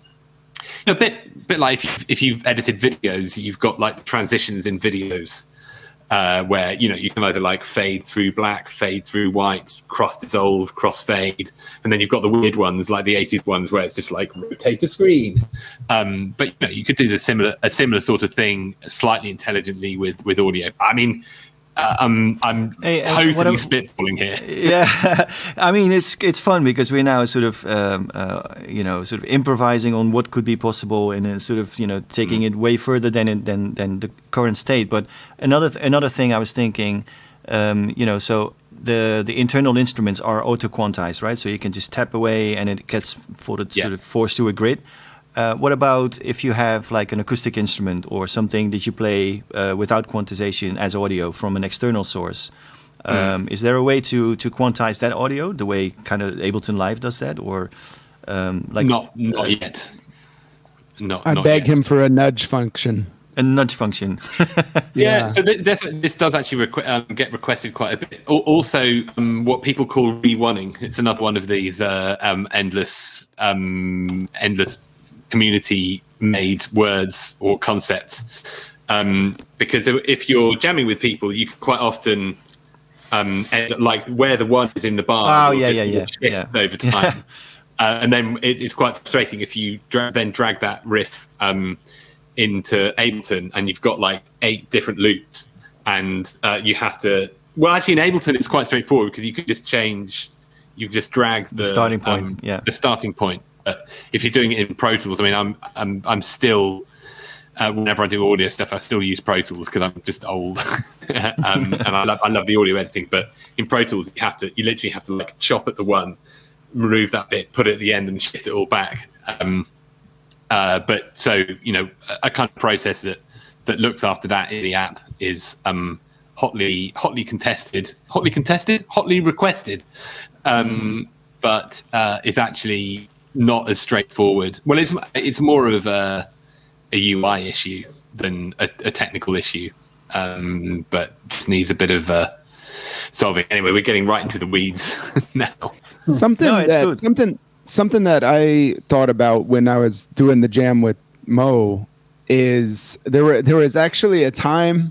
bit like if you've edited videos, you've got transitions in videos where you can either fade through black, fade through white, cross dissolve, cross fade, and then you've got the weird ones like the 80s ones where it's just rotate a screen. But you could do a similar sort of thing slightly intelligently with audio. I mean, I'm totally spitballing here. Yeah, I mean it's fun because we're now sort of improvising on what could be possible and sort of taking it way further than the current state. But another thing I was thinking, so the internal instruments are auto quantized, right? So you can just tap away and it gets sort of forced to a grid. What about if you have an acoustic instrument or something that you play without quantization as audio from an external source? Is there a way to quantize that audio the way kind of Ableton Live does that, or not yet? I beg him for a nudge function. A nudge function. Yeah. So this does actually get requested quite a bit. Also, what people call re-oneing. It's another one of these endless community-made words or concepts, because if you're jamming with people, you can quite often where the one is in the bar. Shift over time, and then it's quite frustrating if you then drag that riff into Ableton and you've got 8 different loops, and you have to. Well, actually, in Ableton, it's quite straightforward because you could just change. You just drag the starting point. The starting point. If you're doing it in Pro Tools, I mean, I'm still whenever I do audio stuff, I still use Pro Tools because I'm just old, and I love the audio editing. But in Pro Tools, you literally have to chop at the one, remove that bit, put it at the end, and shift it all back. But so a kind of process that looks after that in the app is hotly requested, but is actually not as straightforward. Well, it's more of a UI issue than a technical issue, but just needs a bit of solving. Anyway, we're getting right into the weeds now. Something that I thought about when I was doing the jam with Mo is there was actually a time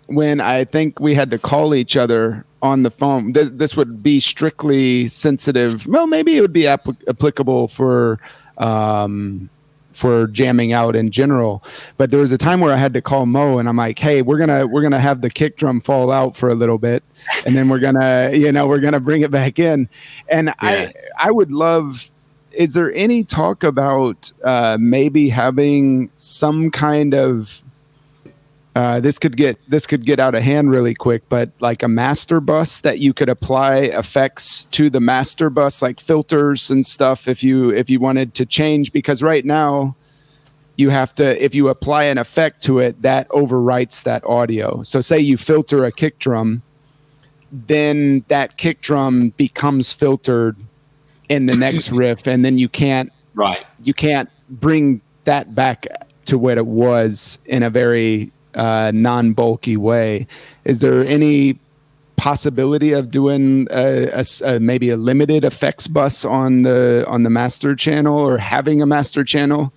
when I think we had to call each other on the phone. This would be strictly sensitive. Well, maybe it would be applicable for jamming out in general. But there was a time where I had to call Mo, and I'm like, "Hey, we're gonna have the kick drum fall out for a little bit, and then we're gonna bring it back in." And I would love. Is there any talk about maybe having some kind of this could get out of hand really quick, but like a master bus that you could apply effects to the master bus, like filters and stuff, if you wanted to change, because right now you have to, if you apply an effect to it, that overwrites that audio. So say you filter a kick drum, then that kick drum becomes filtered in the next riff, and then you can't bring that back to what it was in a very non-bulky way. Is there any possibility of doing maybe a limited effects bus on the master channel, or having a master channel?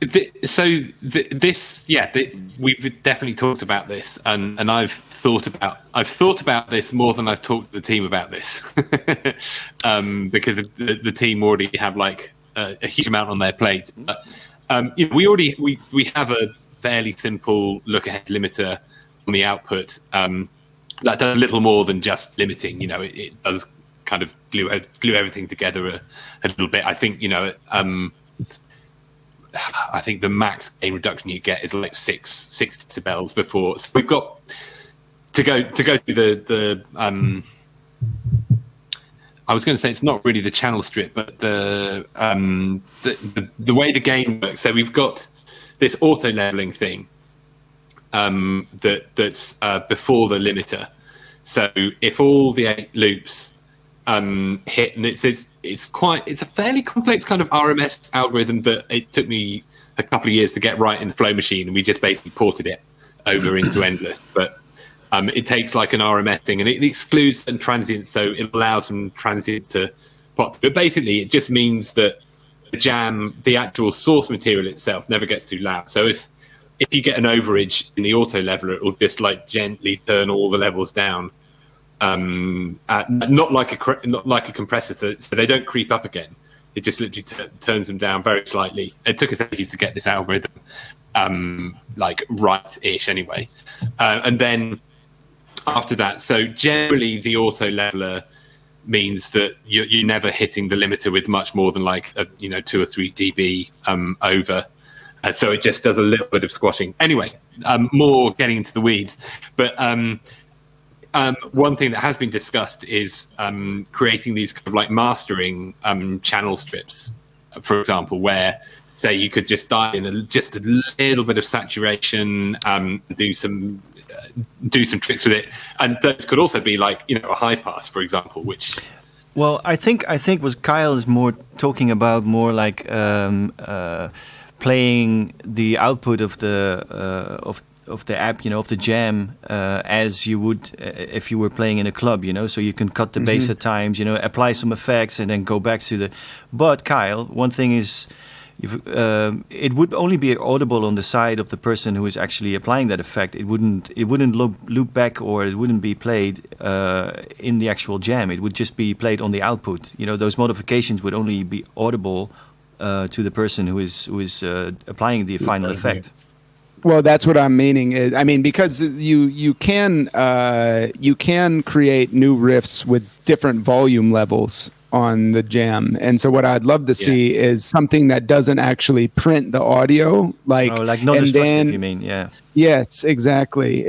we've definitely talked about this, and I've thought about this more than I've talked to the team about this, because the team already have like a huge amount on their plate. But we have a fairly simple look ahead limiter on the output that does a little more than just limiting. It does kind of glue everything together a little bit. I think I think the max gain reduction you get is like 6 decibels before. So we've got to go through the I was going to say it's not really the channel strip, but the way the gain works. So we've got this auto leveling thing that's before the limiter. So if all the 8 loops hit, and it's a fairly complex kind of RMS algorithm that it took me a couple of years to get right in the Flow machine, and we just basically ported it over into Endless. But it takes like an RMS thing, and it excludes some transients, so it allows some transients to pop through. But basically, it just means that the actual source material itself, never gets too loud. So if you get an overage in the auto leveler, it will just like gently turn all the levels down. Not like a compressor, so they don't creep up again. It just literally turns them down very slightly. It took us ages to get this algorithm like right-ish anyway, and then after that, so generally the auto leveler means that you're never hitting the limiter with much more than like 2 or 3 dB over. So it just does a little bit of squashing. Anyway, more getting into the weeds, but. One thing that has been discussed is creating these kind of like mastering channel strips, for example, where say you could just dial in just a little bit of saturation, do some tricks with it, and those could also be like a high pass, for example, which. Well, I think what Kyle is more talking about more like playing the output of the app, of the jam, as you would if you were playing in a club, so you can cut the bass at times, apply some effects and then go back to the. But Kyle, one thing is, it would only be audible on the side of the person who is actually applying that effect. It wouldn't loop back, or it wouldn't be played in the actual jam. It would just be played on the output. Those modifications would only be audible to the person who is applying the final effect. Well, that's what I'm meaning. I mean, because you can create new riffs with different volume levels on the jam, and so what I'd love to see is something that doesn't actually print the audio, like non-destructive. You mean, yeah? Yes, exactly.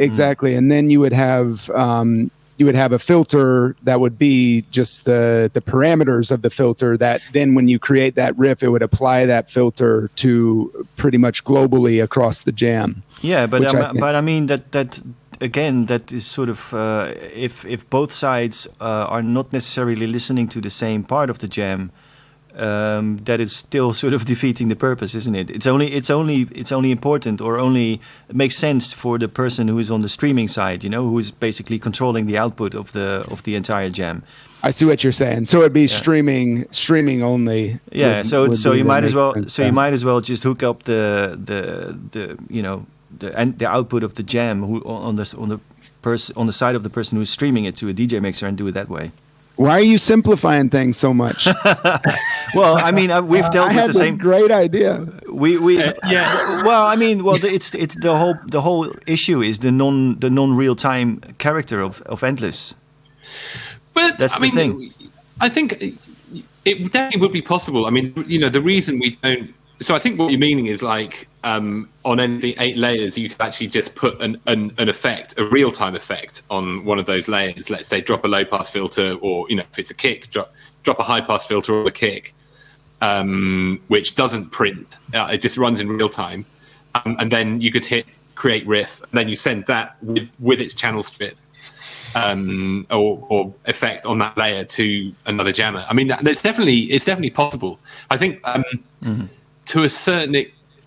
And then you would have a filter that would be just the parameters of the filter, that then when you create that riff, it would apply that filter to pretty much globally across the jam. Yeah, but I mean that again, that is sort of if both sides are not necessarily listening to the same part of the jam, that is still sort of defeating the purpose, isn't it? It's only important, or only makes sense for the person who is on the streaming side, who is basically controlling the output of the entire jam. I see what you're saying. So it'd be streaming only. Yeah. So you might as well just hook up the output of the jam on the side of the person who is streaming it to a DJ mixer, and do it that way. Why are you simplifying things so much? Well, I mean, we've dealt with the same. Great idea. Well, I mean, it's the whole issue is the non real time character of Endless. But that's the thing. I think it definitely would be possible. I mean, the reason we don't. So I think what you're meaning is like on any 8 layers, you could actually just put an effect, a real-time effect on one of those layers. Let's say drop a low-pass filter, or if it's a kick, drop a high-pass filter or a kick, which doesn't print. It just runs in real time, and then you could hit create riff, and then you send that with its channel strip or effect on that layer to another jammer. I mean, it's definitely possible. I think. To a certain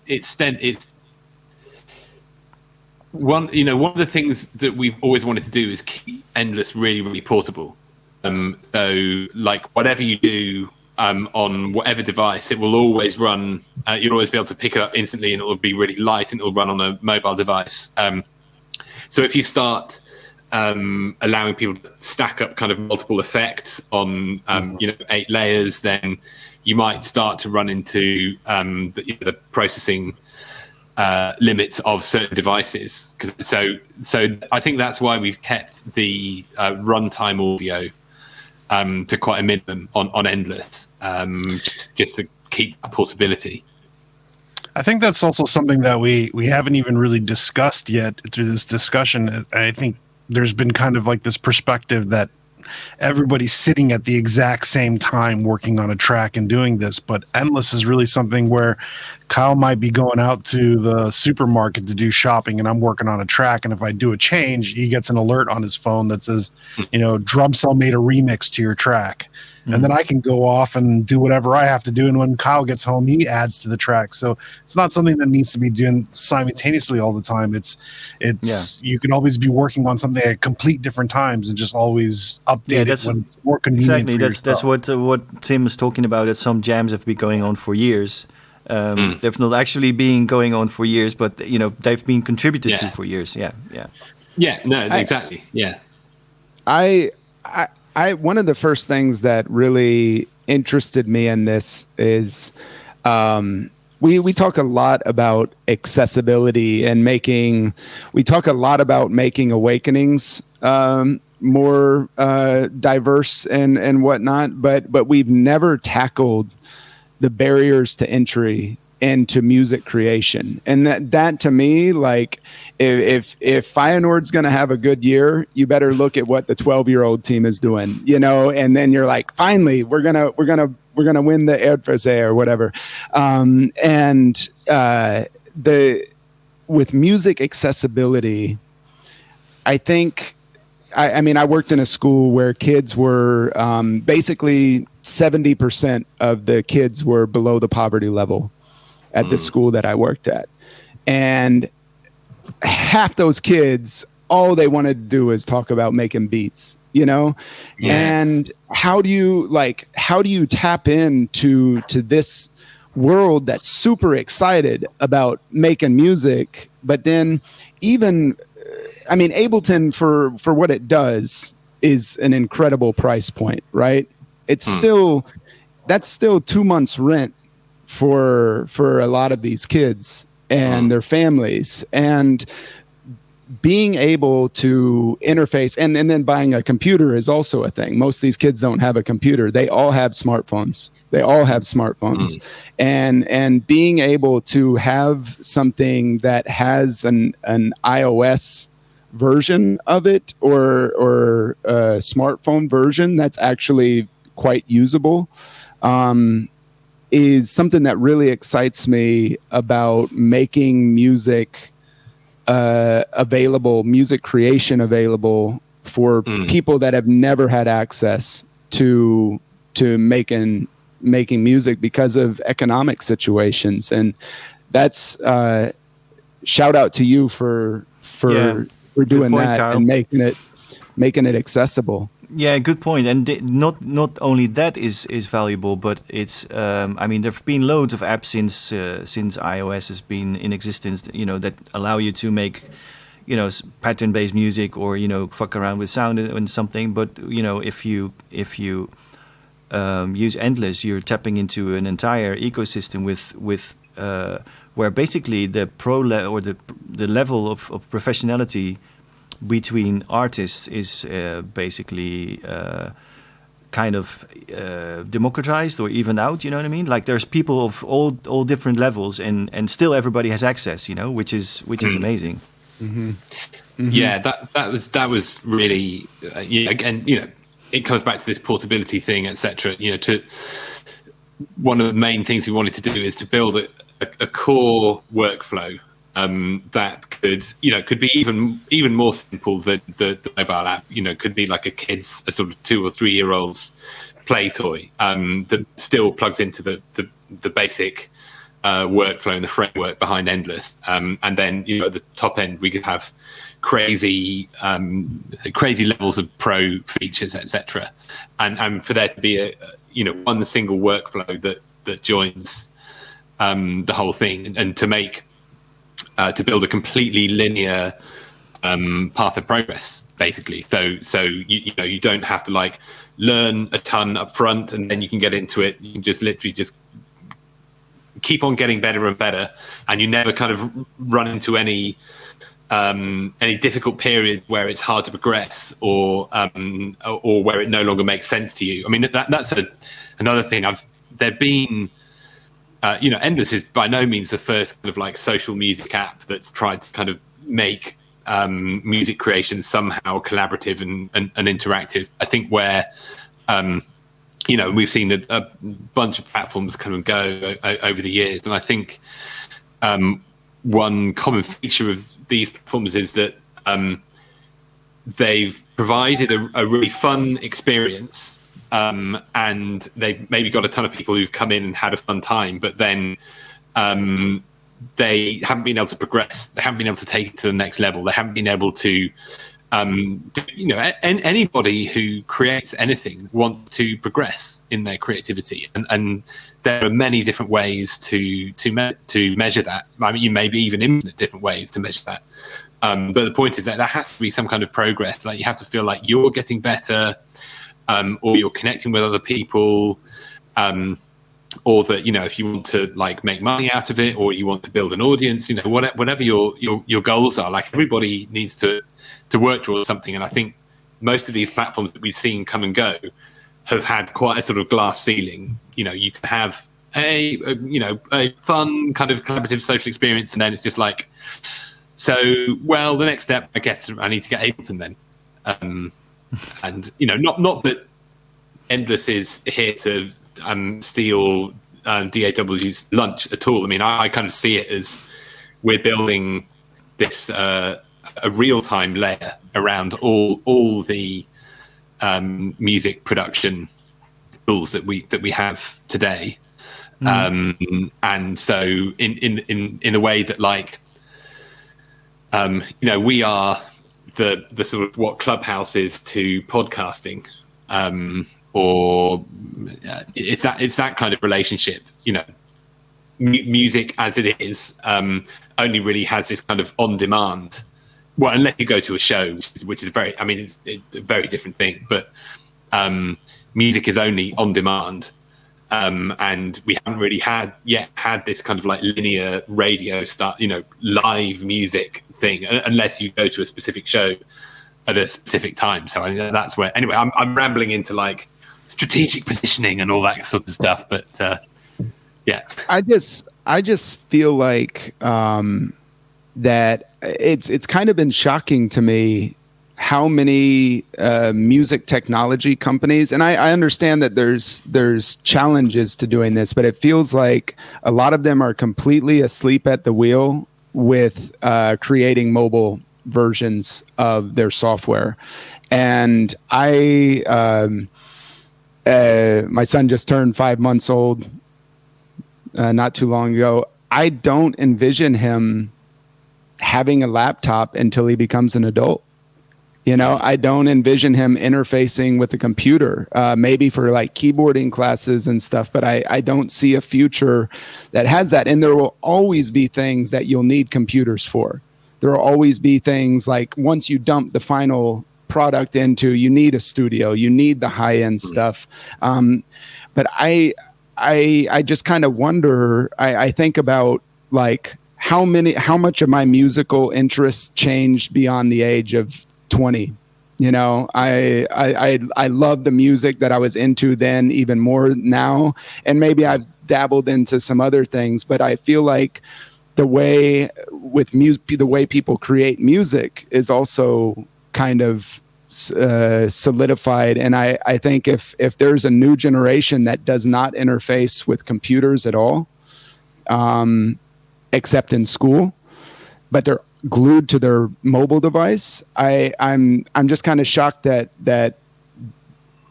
extent, it's one of the things that we've always wanted to do is keep Endless really, really portable. So like whatever you do on whatever device, it will always run. You'll always be able to pick it up instantly, and it will be really light, and it will run on a mobile device. So if you start allowing people to stack up kind of multiple effects on 8 layers, then you might start to run into the processing limits of certain devices. So I think that's why we've kept the runtime audio to quite a minimum on Endless, just to keep portability. I think that's also something that we haven't even really discussed yet through this discussion. I think there's been kind of like this perspective that everybody's sitting at the exact same time working on a track and doing this, but Endless is really something where Kyle might be going out to the supermarket to do shopping and I'm working on a track, and if I do a change, he gets an alert on his phone that says, Drumcell made a remix to your track. And then I can go off and do whatever I have to do. And when Kyle gets home, he adds to the track. So it's not something that needs to be done simultaneously all the time. You can always be working on something at complete different times and just always update it when it's more convenient. Exactly. That's what Tim was talking about. That some jams have been going on for years. They've not actually been going on for years, but they've been contributed to for years. Exactly. One of the first things that really interested me in this is we talk a lot about accessibility and we talk a lot about making awakenings more diverse and whatnot, but we've never tackled the barriers to entry into music creation. And that to me, like, if Feyenoord's going to have a good year, you better look at what the 12-year-old team is doing, and then you're like, finally, we're going to win the Erdverse or whatever. With music accessibility, I think, I worked in a school where kids were basically 70% of the kids were below the poverty level at the school that I worked at. And half those kids, all they wanted to do is talk about making beats, And how do you tap into this world that's super excited about making music, but then Ableton for what it does is an incredible price point, right? It's that's still 2 months rent for a lot of these kids and their families, and being able to interface and then buying a computer is also a thing. Most of these kids don't have a computer. They all have smartphones. And being able to have something that has an iOS version of it or a smartphone version that's actually quite usable is something that really excites me about making music available, music creation available for people that have never had access to making music because of economic situations. And that's shout out to you for doing that, Kyle, and making it accessible. Yeah, good point. And not only that is valuable, but it's there've been loads of apps since iOS has been in existence, that allow you to make pattern-based music or fuck around with sound and something. But if you use Endless, you're tapping into an entire ecosystem with where basically the the level of professionality between artists is basically kind of democratized or even out. You know what I mean? Like there's people of all different levels, and still everybody has access. Which is amazing. Mm-hmm. Mm-hmm. Yeah, that was really again, it comes back to this portability thing, etc. To one of the main things we wanted to do is to build a core workflow that could be even more simple than the mobile app. Could be like a sort of 2 or 3 year old's play toy that still plugs into the basic workflow and the framework behind Endless. And then at the top end we could have crazy levels of pro features, etc. And for there to be one single workflow that joins the whole thing, and to make to build a completely linear path of progress, basically. So you don't have to like learn a ton up front and then you can get into it. You can just literally just keep on getting better and better, and you never kind of run into any difficult period where it's hard to progress or where it no longer makes sense to you. I mean, that's another thing. There've been Endless is by no means the first kind of like social music app that's tried to kind of make music creation somehow collaborative and interactive. I think where we've seen a bunch of platforms come and go over the years, and I think one common feature of these platforms is that they've provided a really fun experience, and they've maybe got a ton of people who've come in and had a fun time, but then they haven't been able to progress. They haven't been able to take it to the next level. They haven't been able to anybody who creates anything wants to progress in their creativity, and there are many different ways to measure that. I mean, you maybe even infinite different ways to measure that. But the point is that there has to be some kind of progress. Like you have to feel like you're getting better, or you're connecting with other people, or that if you want to like make money out of it, or you want to build an audience, whatever your goals are. Like everybody needs to work towards something, and I think most of these platforms that we've seen come and go have had quite a sort of glass ceiling. You can have a fun kind of collaborative social experience, and then it's just like, so the next step, I guess I need to get Ableton then, and not that Endless is here to steal DAW's lunch at all. I mean, I kind of see it as we're building this a real-time layer around all the music production tools that we have today, and so in a way that like we are the sort of what Clubhouse is to podcasting, or it's that kind of relationship. Music as it is only really has this kind of on demand. Well, unless you go to a show, which is it's a very different thing. But music is only on demand, and we haven't really had this kind of like linear radio live music thing, unless you go to a specific show at a specific time. So I think that's where. Anyway, I'm rambling into like strategic positioning and all that sort of stuff. But yeah, I just feel like that it's kind of been shocking to me how many music technology companies, and I understand that there's challenges to doing this, but it feels like a lot of them are completely asleep at the wheel with creating mobile versions of their software. And my son just turned 5 months old not too long ago. I don't envision him having a laptop until he becomes an adult. I don't envision him interfacing with the computer, maybe for like keyboarding classes and stuff, but I don't see a future that has that. And there will always be things that you'll need computers for. There will always be things like once you dump the final product into, you need a studio, you need the high-end stuff. But I just kind of wonder, I think about like how much of my musical interests changed beyond the age of 20. I love the music that I was into then even more now, and maybe I've dabbled into some other things, but I feel like the way people create music is also kind of solidified. And I think if there's a new generation that does not interface with computers at all, except in school, but they're glued to their mobile device, I'm just kind of shocked that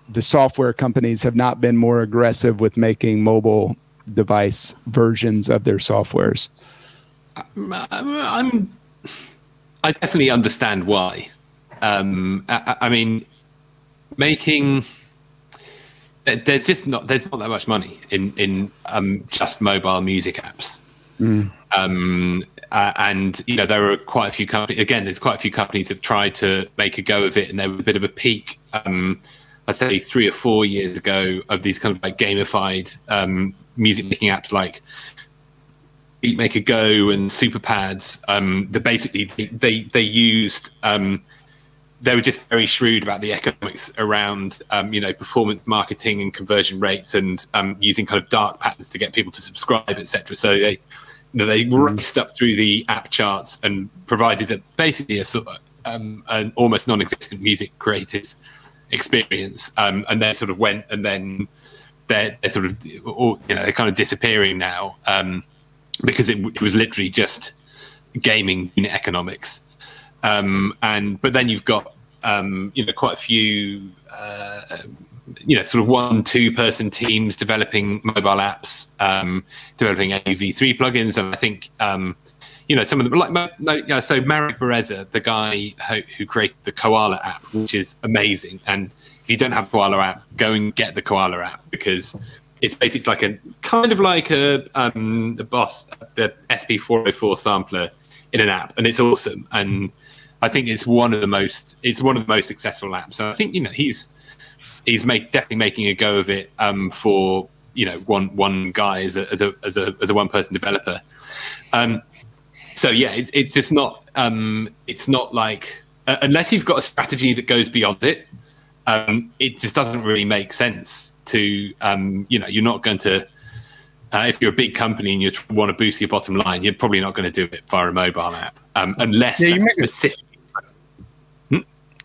the software companies have not been more aggressive with making mobile device versions of their softwares. I definitely understand why. I mean, making there's not that much money in just mobile music apps. And there are quite a few companies. Again, there's quite a few companies that have tried to make a go of it, and there was a bit of a peak. I'd say 3 or 4 years ago of these kind of like gamified music making apps like Beatmaker Go and Superpads. That basically they used. They were just very shrewd about the economics around, performance marketing and conversion rates, and using kind of dark patterns to get people to subscribe, etc. So they raced up through the app charts and provided basically a sort of an almost non-existent music creative experience. And they sort of went, and then they're sort of, they're kind of disappearing now because it was literally just gaming unit economics. But then you've got quite a few sort of 1-2 person teams developing mobile apps, developing AV3 plugins, and I think some of them so Marek Bereza, the guy who created the Koala app, which is amazing. And if you don't have a Koala app, go and get the Koala app, because it's basically like a kind of like the SP404 sampler in an app, and it's awesome. And I think it's one of the most successful apps. So I think he's definitely making a go of it for one guy as a one person developer. So yeah, it's just not it's not like unless you've got a strategy that goes beyond it, it just doesn't really make sense to you're not going to. If you're a big company and you want to boost your bottom line, you're probably not going to do it via a mobile app, unless that's specific.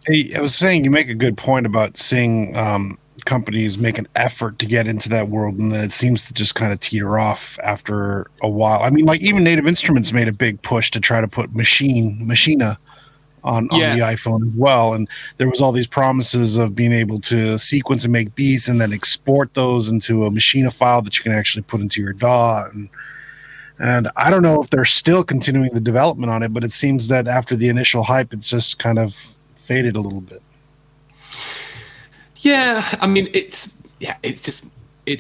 I was saying you make a good point about seeing companies make an effort to get into that world, and then it seems to just kind of teeter off after a while. I mean, like even Native Instruments made a big push to try to put Machina on the iPhone as well, and there was all these promises of being able to sequence and make beats and then export those into a Machina file that you can actually put into your DAW. And I don't know if they're still continuing the development on it, but it seems that after the initial hype, it's just kind of faded a little bit. Yeah, I mean, it's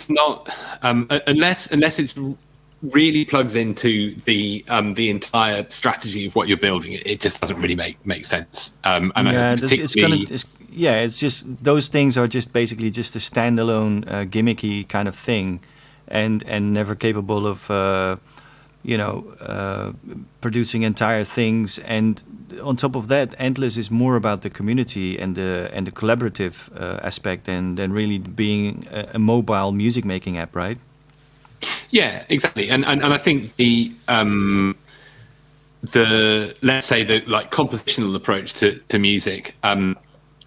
not unless it's really plugs into the entire strategy of what you're building. It just doesn't really make sense. And it's just those things are just basically just a standalone gimmicky kind of thing, and never capable of producing entire things. And on top of that, Endless is more about the community and the collaborative aspect than really being a mobile music making app, right? Yeah, exactly. And I think the let's say the like compositional approach to music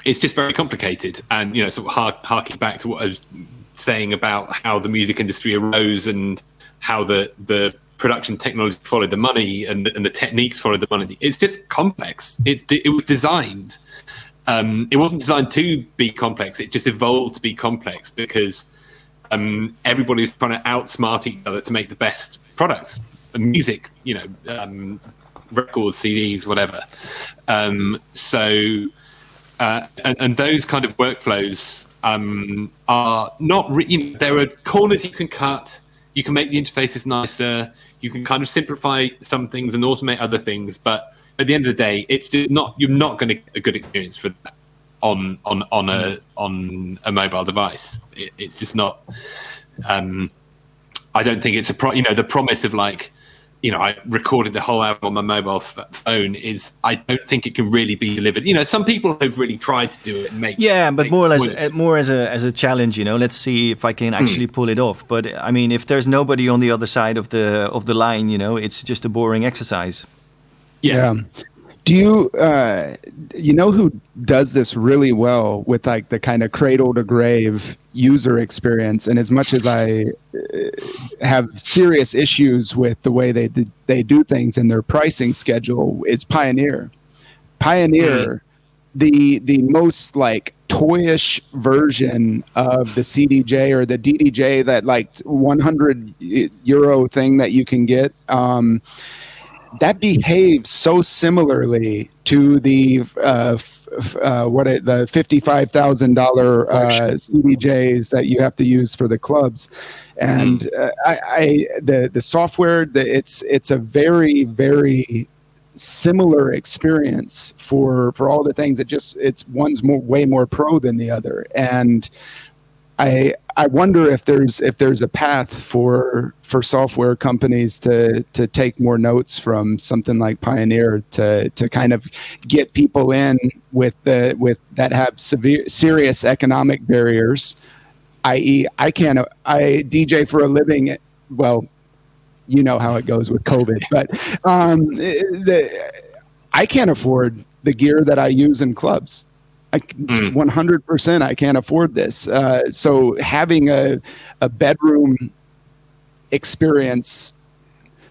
it's just very complicated, and sort of harking back to what I was saying about how the music industry arose and how the production technology followed the money and the techniques followed the money. It's just complex. It was designed. It wasn't designed to be complex. It just evolved to be complex because everybody was trying to outsmart each other to make the best products, music, records, CDs, whatever. And those kind of workflows are not. There are corners you can cut. You can make the interfaces nicer. You can kind of simplify some things and automate other things. But at the end of the day, it's just not. You're not going to get a good experience for that on a mobile device. It's just not. I don't think it's the promise of like, I recorded the whole album on my mobile phone is. I don't think it can really be delivered. Some people have really tried to do it and make. Yeah, but more as a challenge. Let's see if I can actually pull it off. But I mean, if there's nobody on the other side of the line, it's just a boring exercise. Yeah. Do you who does this really well with like the kind of cradle to grave user experience? And as much as I have serious issues with the way they do things and their pricing schedule, it's Pioneer. The most like toyish version of the CDJ or the DDJ, that like €100 thing that you can get. that behaves so similarly to the the $55,000 CDJs that you have to use for the clubs, and the software, it's a very, very similar experience for all the things. It's one's way more pro than the other, and I wonder if there's a path for software companies to take more notes from something like Pioneer to kind of get people in with that have serious economic barriers, i.e. I DJ for a living. Well, you know how it goes with COVID, but I can't afford the gear that I use in clubs. 100% I can't afford this. So having a bedroom experience,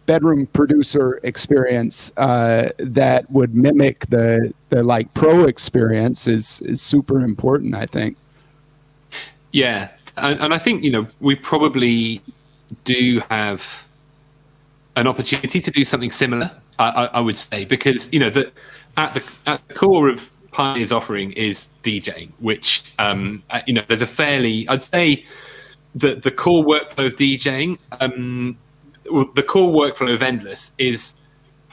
bedroom producer experience that would mimic the like pro experience is super important, I think. Yeah, and I think, you know, we probably do have an opportunity to do something similar, I would say, because, you know, that at the core of Pioneer's offering is DJing, which you know, there's a fairly, I'd say that the core workflow of DJing, the core workflow of Endless is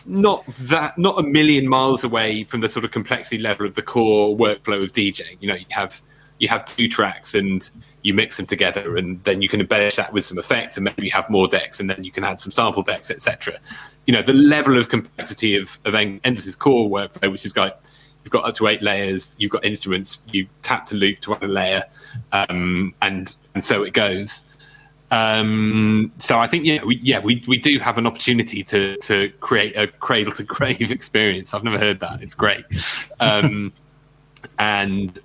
not a million miles away from the sort of complexity level of the core workflow of DJing. You know, you have 2 tracks and you mix them together, and then you can embellish that with some effects, and maybe you have more decks, and then you can add some sample decks, etc. You know, the level of complexity of Endless's core workflow, which is like, you've got up to 8 layers, you've got instruments, you tap to loop to add a layer, and so it goes. So I think we do have an opportunity to create a cradle to grave experience. I've never heard that. It's great, and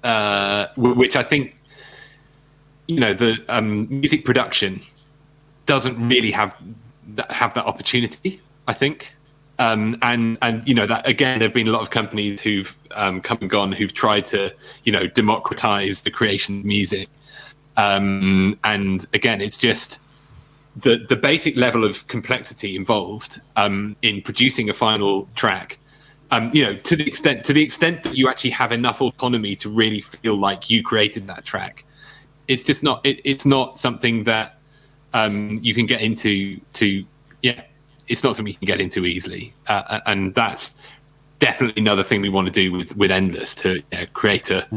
which I think, you know, the music production doesn't really have that opportunity, I think. And you know, that again, there've been a lot of companies who've come and gone who've tried to, you know, democratize the creation of music. And again, it's just the basic level of complexity involved in producing a final track. You know, to the extent that you actually have enough autonomy to really feel like you created that track, it's just not. It's not something that you can get into. It's not something you can get into easily, and that's definitely another thing we want to do with Endless, to create a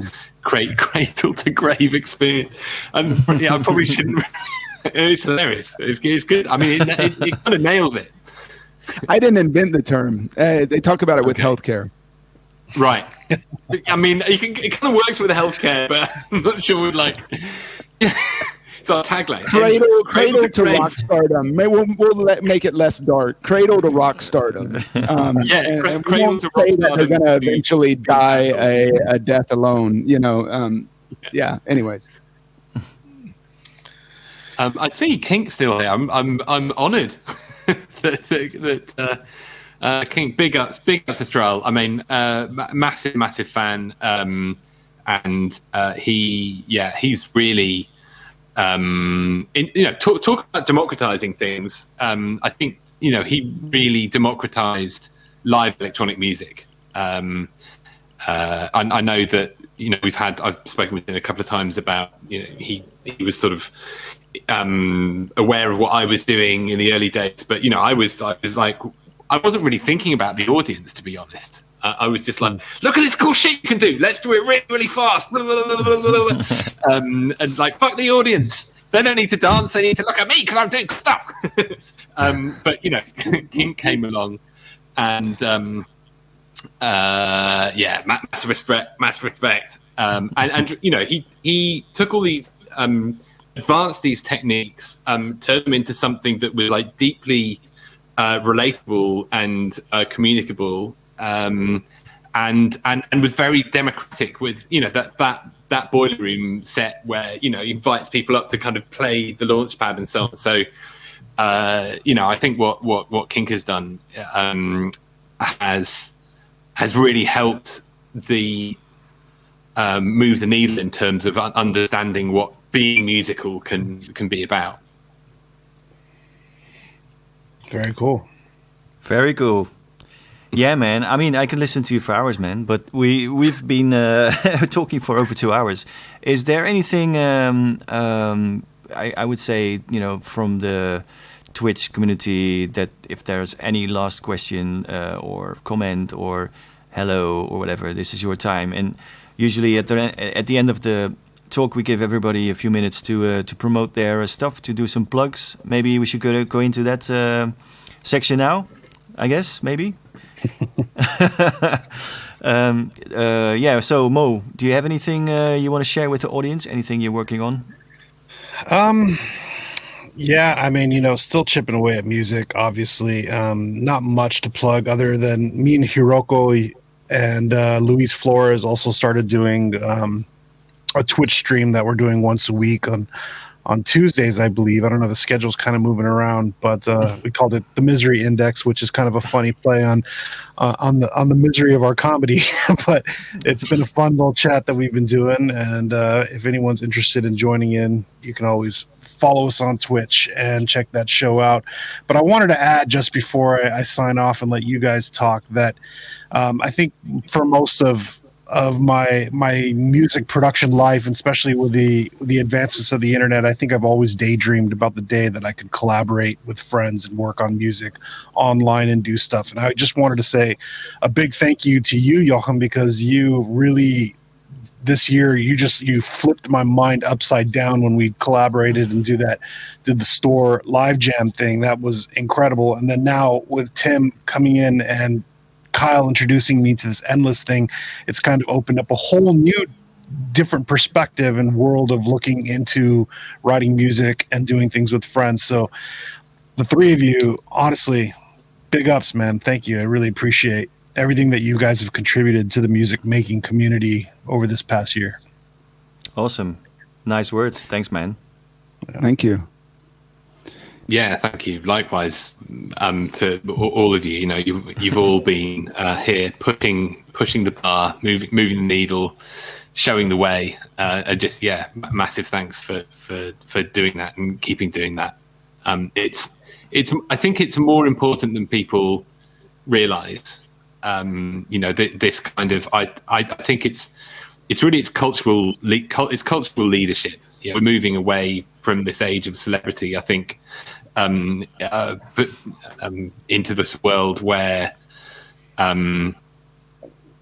cradle to grave experience. And I probably shouldn't. It's hilarious. It's good. I mean, it kind of nails it. I didn't invent the term. They talk about it with healthcare. Right. I mean, it kind of works with healthcare, but I'm not sure we'd like. It's our tagline. Cradle to rock stardom. We'll make it less dark. Cradle to rock stardom. Cradle to rock stardom. They're going to eventually die a death alone. You know. Yeah. Anyways. I see Kink still here. I'm honoured that Kink. Big ups, Astral. I mean, massive fan. And he's really. Talk about democratizing things. I think, you know, he really democratized live electronic music. I know that, you know, I've spoken with him a couple of times about, you know, he was sort of aware of what I was doing in the early days, but, you know, I was like, I wasn't really thinking about the audience, to be honest. I was just like, look at this cool shit you can do. Let's do it really, really fast. And like, fuck the audience. They don't need to dance. They need to look at me because I'm doing stuff. But, you know, King came along, and massive respect. And you know, he took all these, advanced these techniques, turned them into something that was like deeply relatable and communicable. And was very democratic with, you know, that boiler room set where, you know, he invites people up to kind of play the launch pad and so on. So, you know, I think what Kink has done has really helped the move the needle in terms of understanding what being musical can be about. Very cool. Very cool. Yeah, man. I mean, I can listen to you for hours, man. But we've been talking for over 2 hours. Is there anything I would say, from the Twitch community, that if there's any last question or comment or hello or whatever, this is your time. And usually at the end of the talk, we give everybody a few minutes to promote their stuff, to do some plugs. Maybe we should go into that section now, I guess, maybe. Yeah, so Mo, do you have anything you want to share with the audience? Anything you're working on? Yeah, I mean, still chipping away at music, obviously. Not much to plug other than me and Hiroko and Luis Flores also started doing a Twitch stream that we're doing once a week on Tuesdays, I believe. I don't know, the schedule's kind of moving around, but we called it the Misery Index, which is kind of a funny play on the misery of our comedy. But it's been a fun little chat that we've been doing, and if anyone's interested in joining in, you can always follow us on Twitch and check that show out. But I wanted to add, just before I sign off and let you guys talk, that I think for most of my music production life, and especially with the advancements of the internet, I think I've always daydreamed about the day that I could collaborate with friends and work on music online and do stuff. And I just wanted to say a big thank you to you, Jochen, because you really, this year, you flipped my mind upside down when we collaborated and did the Stoor live jam thing. That was incredible. And then now with Tim coming in and Kyle introducing me to this Endless thing, it's kind of opened up a whole new different perspective and world of looking into writing music and doing things with friends. So the three of you, honestly, big ups, man. Thank you. I really appreciate everything that you guys have contributed to the music making community over this past year. Awesome. Nice words. Thanks, man. Yeah. Thank you. Yeah, thank you. Likewise, to all of you. You've all been here pushing the bar, moving the needle, showing the way. And just massive thanks for doing that and keeping doing that. I think it's more important than people realize. This kind of I think it's cultural leadership. We're moving away from this age of celebrity, I think, but into this world where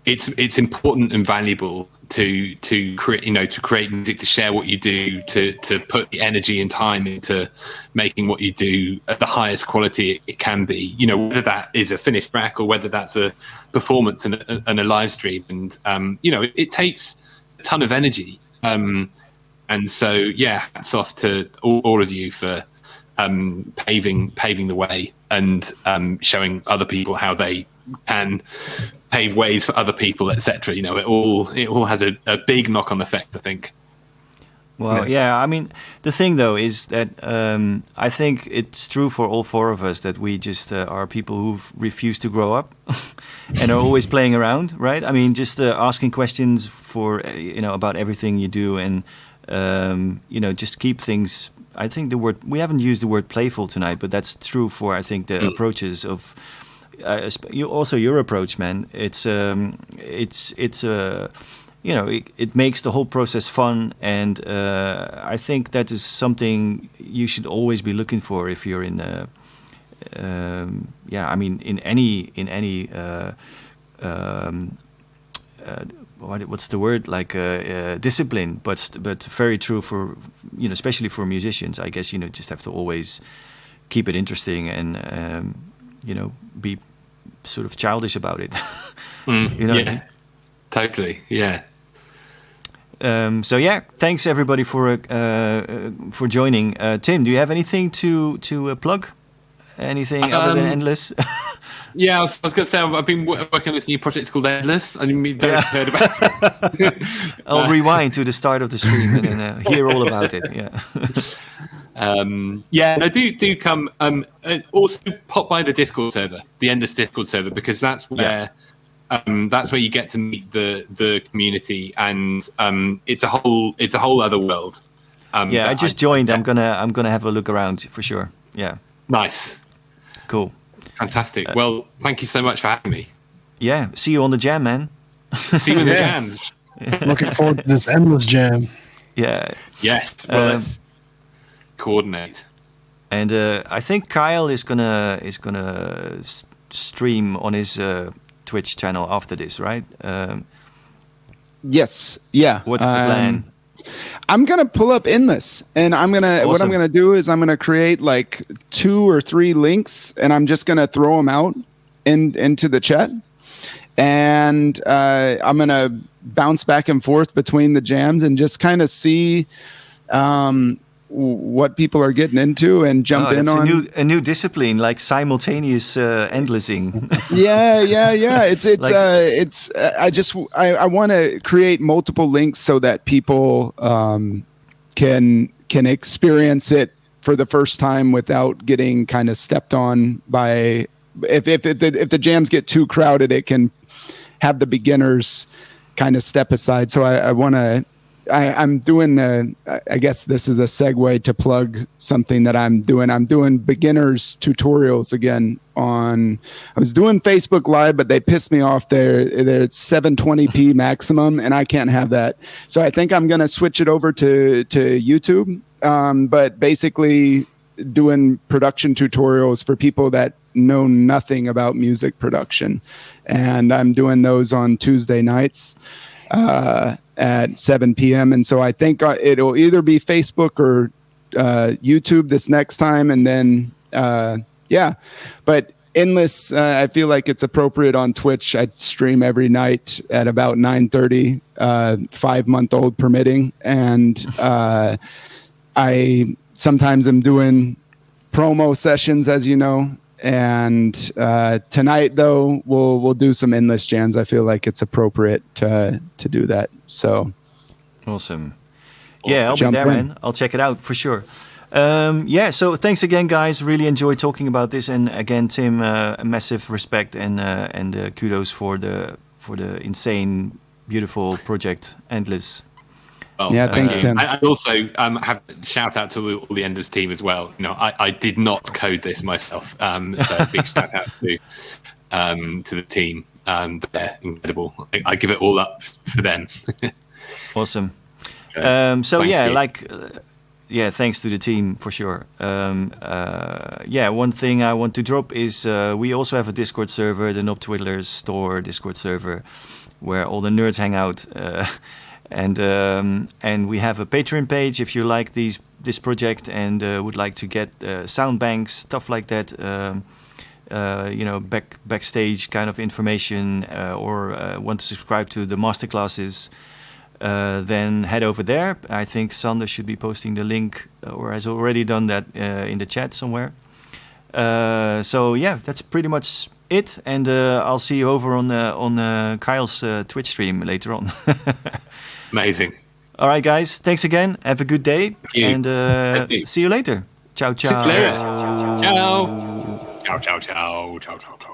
it's important and valuable to create music, to share what you do, to put the energy and time into making what you do at the highest quality it can be. Whether that is a finished track or whether that's a performance and a live stream, and it takes a ton of energy. And so, hats off to all of you for paving the way and showing other people how they can pave ways for other people, etc. It all has a big knock-on effect, I think. Well, yeah. I mean, the thing though is that I think it's true for all four of us that we just are people who refuse to grow up and are always playing around, right? I mean, just asking questions for about everything you do, and just keep things. I think we haven't used the word playful tonight, but that's true for, I think, the approaches of your approach, man. It makes the whole process fun, and I think that is something you should always be looking for if you're in in any what's the word, like discipline, but very true for especially for musicians. I guess just have to always keep it interesting and be sort of childish about it. Yeah, I mean? Totally. Yeah. So thanks everybody for joining. Tim, do you have anything to plug? Anything other than Endless? Yeah, I was going to say I've been working on this new project. It's called Endless. I mean, don't have heard about it. I'll rewind to the start of the stream and then hear all about it. Yeah. Do come. Also, pop by the Discord server, the Endless Discord server, because that's where you get to meet the community, and it's a whole other world. I just joined. I'm gonna have a look around for sure. Yeah. Nice. Cool. Fantastic. Well, thank you so much for having me. Yeah, see you on the jam, man. See you in the jams. Looking forward to this endless jam. Yeah. Yes. Well, let's coordinate. And I think Kyle is gonna stream on his Twitch channel after this, right? Yes. Yeah. What's the plan? I'm gonna pull up Endless, and what I'm Awesome. gonna do is I'm gonna create like 2 or 3 links, and I'm just gonna throw them out into the chat, and I'm gonna bounce back and forth between the jams and just kind of see what people are getting into and jump in that's on. a new discipline, like simultaneous endlessing. Yeah. It's I want to create multiple links so that people can experience it for the first time without getting kind of stepped on by. If the jams get too crowded, it can have the beginners kind of step aside. So I'm doing, I guess this is a segue to plug something that I'm doing. I'm doing beginners tutorials again I was doing Facebook Live, but they pissed me off. They're 720p maximum, and I can't have that. So I think I'm going to switch it over to YouTube, but basically doing production tutorials for people that know nothing about music production. And I'm doing those on Tuesday nights. At 7 p.m. And so I think it'll either be Facebook or YouTube this next time. And then, but Endless, I feel like it's appropriate on Twitch. I stream every night at about 9:30, 5-month-old permitting. And I sometimes am doing promo sessions, as you know. And tonight, though, we'll do some Endless jams. I feel like it's appropriate to do that. So awesome. Yeah, I'll be Jump there, in. man. I'll check it out for sure. So thanks again, guys. Really enjoyed talking about this. And again, Tim, a massive respect and kudos for the insane, beautiful project, Endless. Well, Yeah, thanks, you. Tim. I also have shout out to all the Enders team as well. You know, I did not code this myself, so big shout out to the team. They're incredible. I give it all up for them. Awesome. Thank you. Thanks to the team for sure. One thing I want to drop is we also have a Discord server, the Twiddlers Stoor Discord server, where all the nerds hang out. And we have a Patreon page if you like this project and would like to get sound banks, stuff like that, backstage kind of information, or want to subscribe to the masterclasses, then head over there. I think Sander should be posting the link, or has already done that in the chat somewhere. That's pretty much it. And I'll see you over on Kyle's Twitch stream later on. Amazing. All right, guys. Thanks again. Have a good day. And you. see you later. Ciao, ciao. See you later. Ciao. Ciao, ciao, ciao, ciao, ciao, ciao.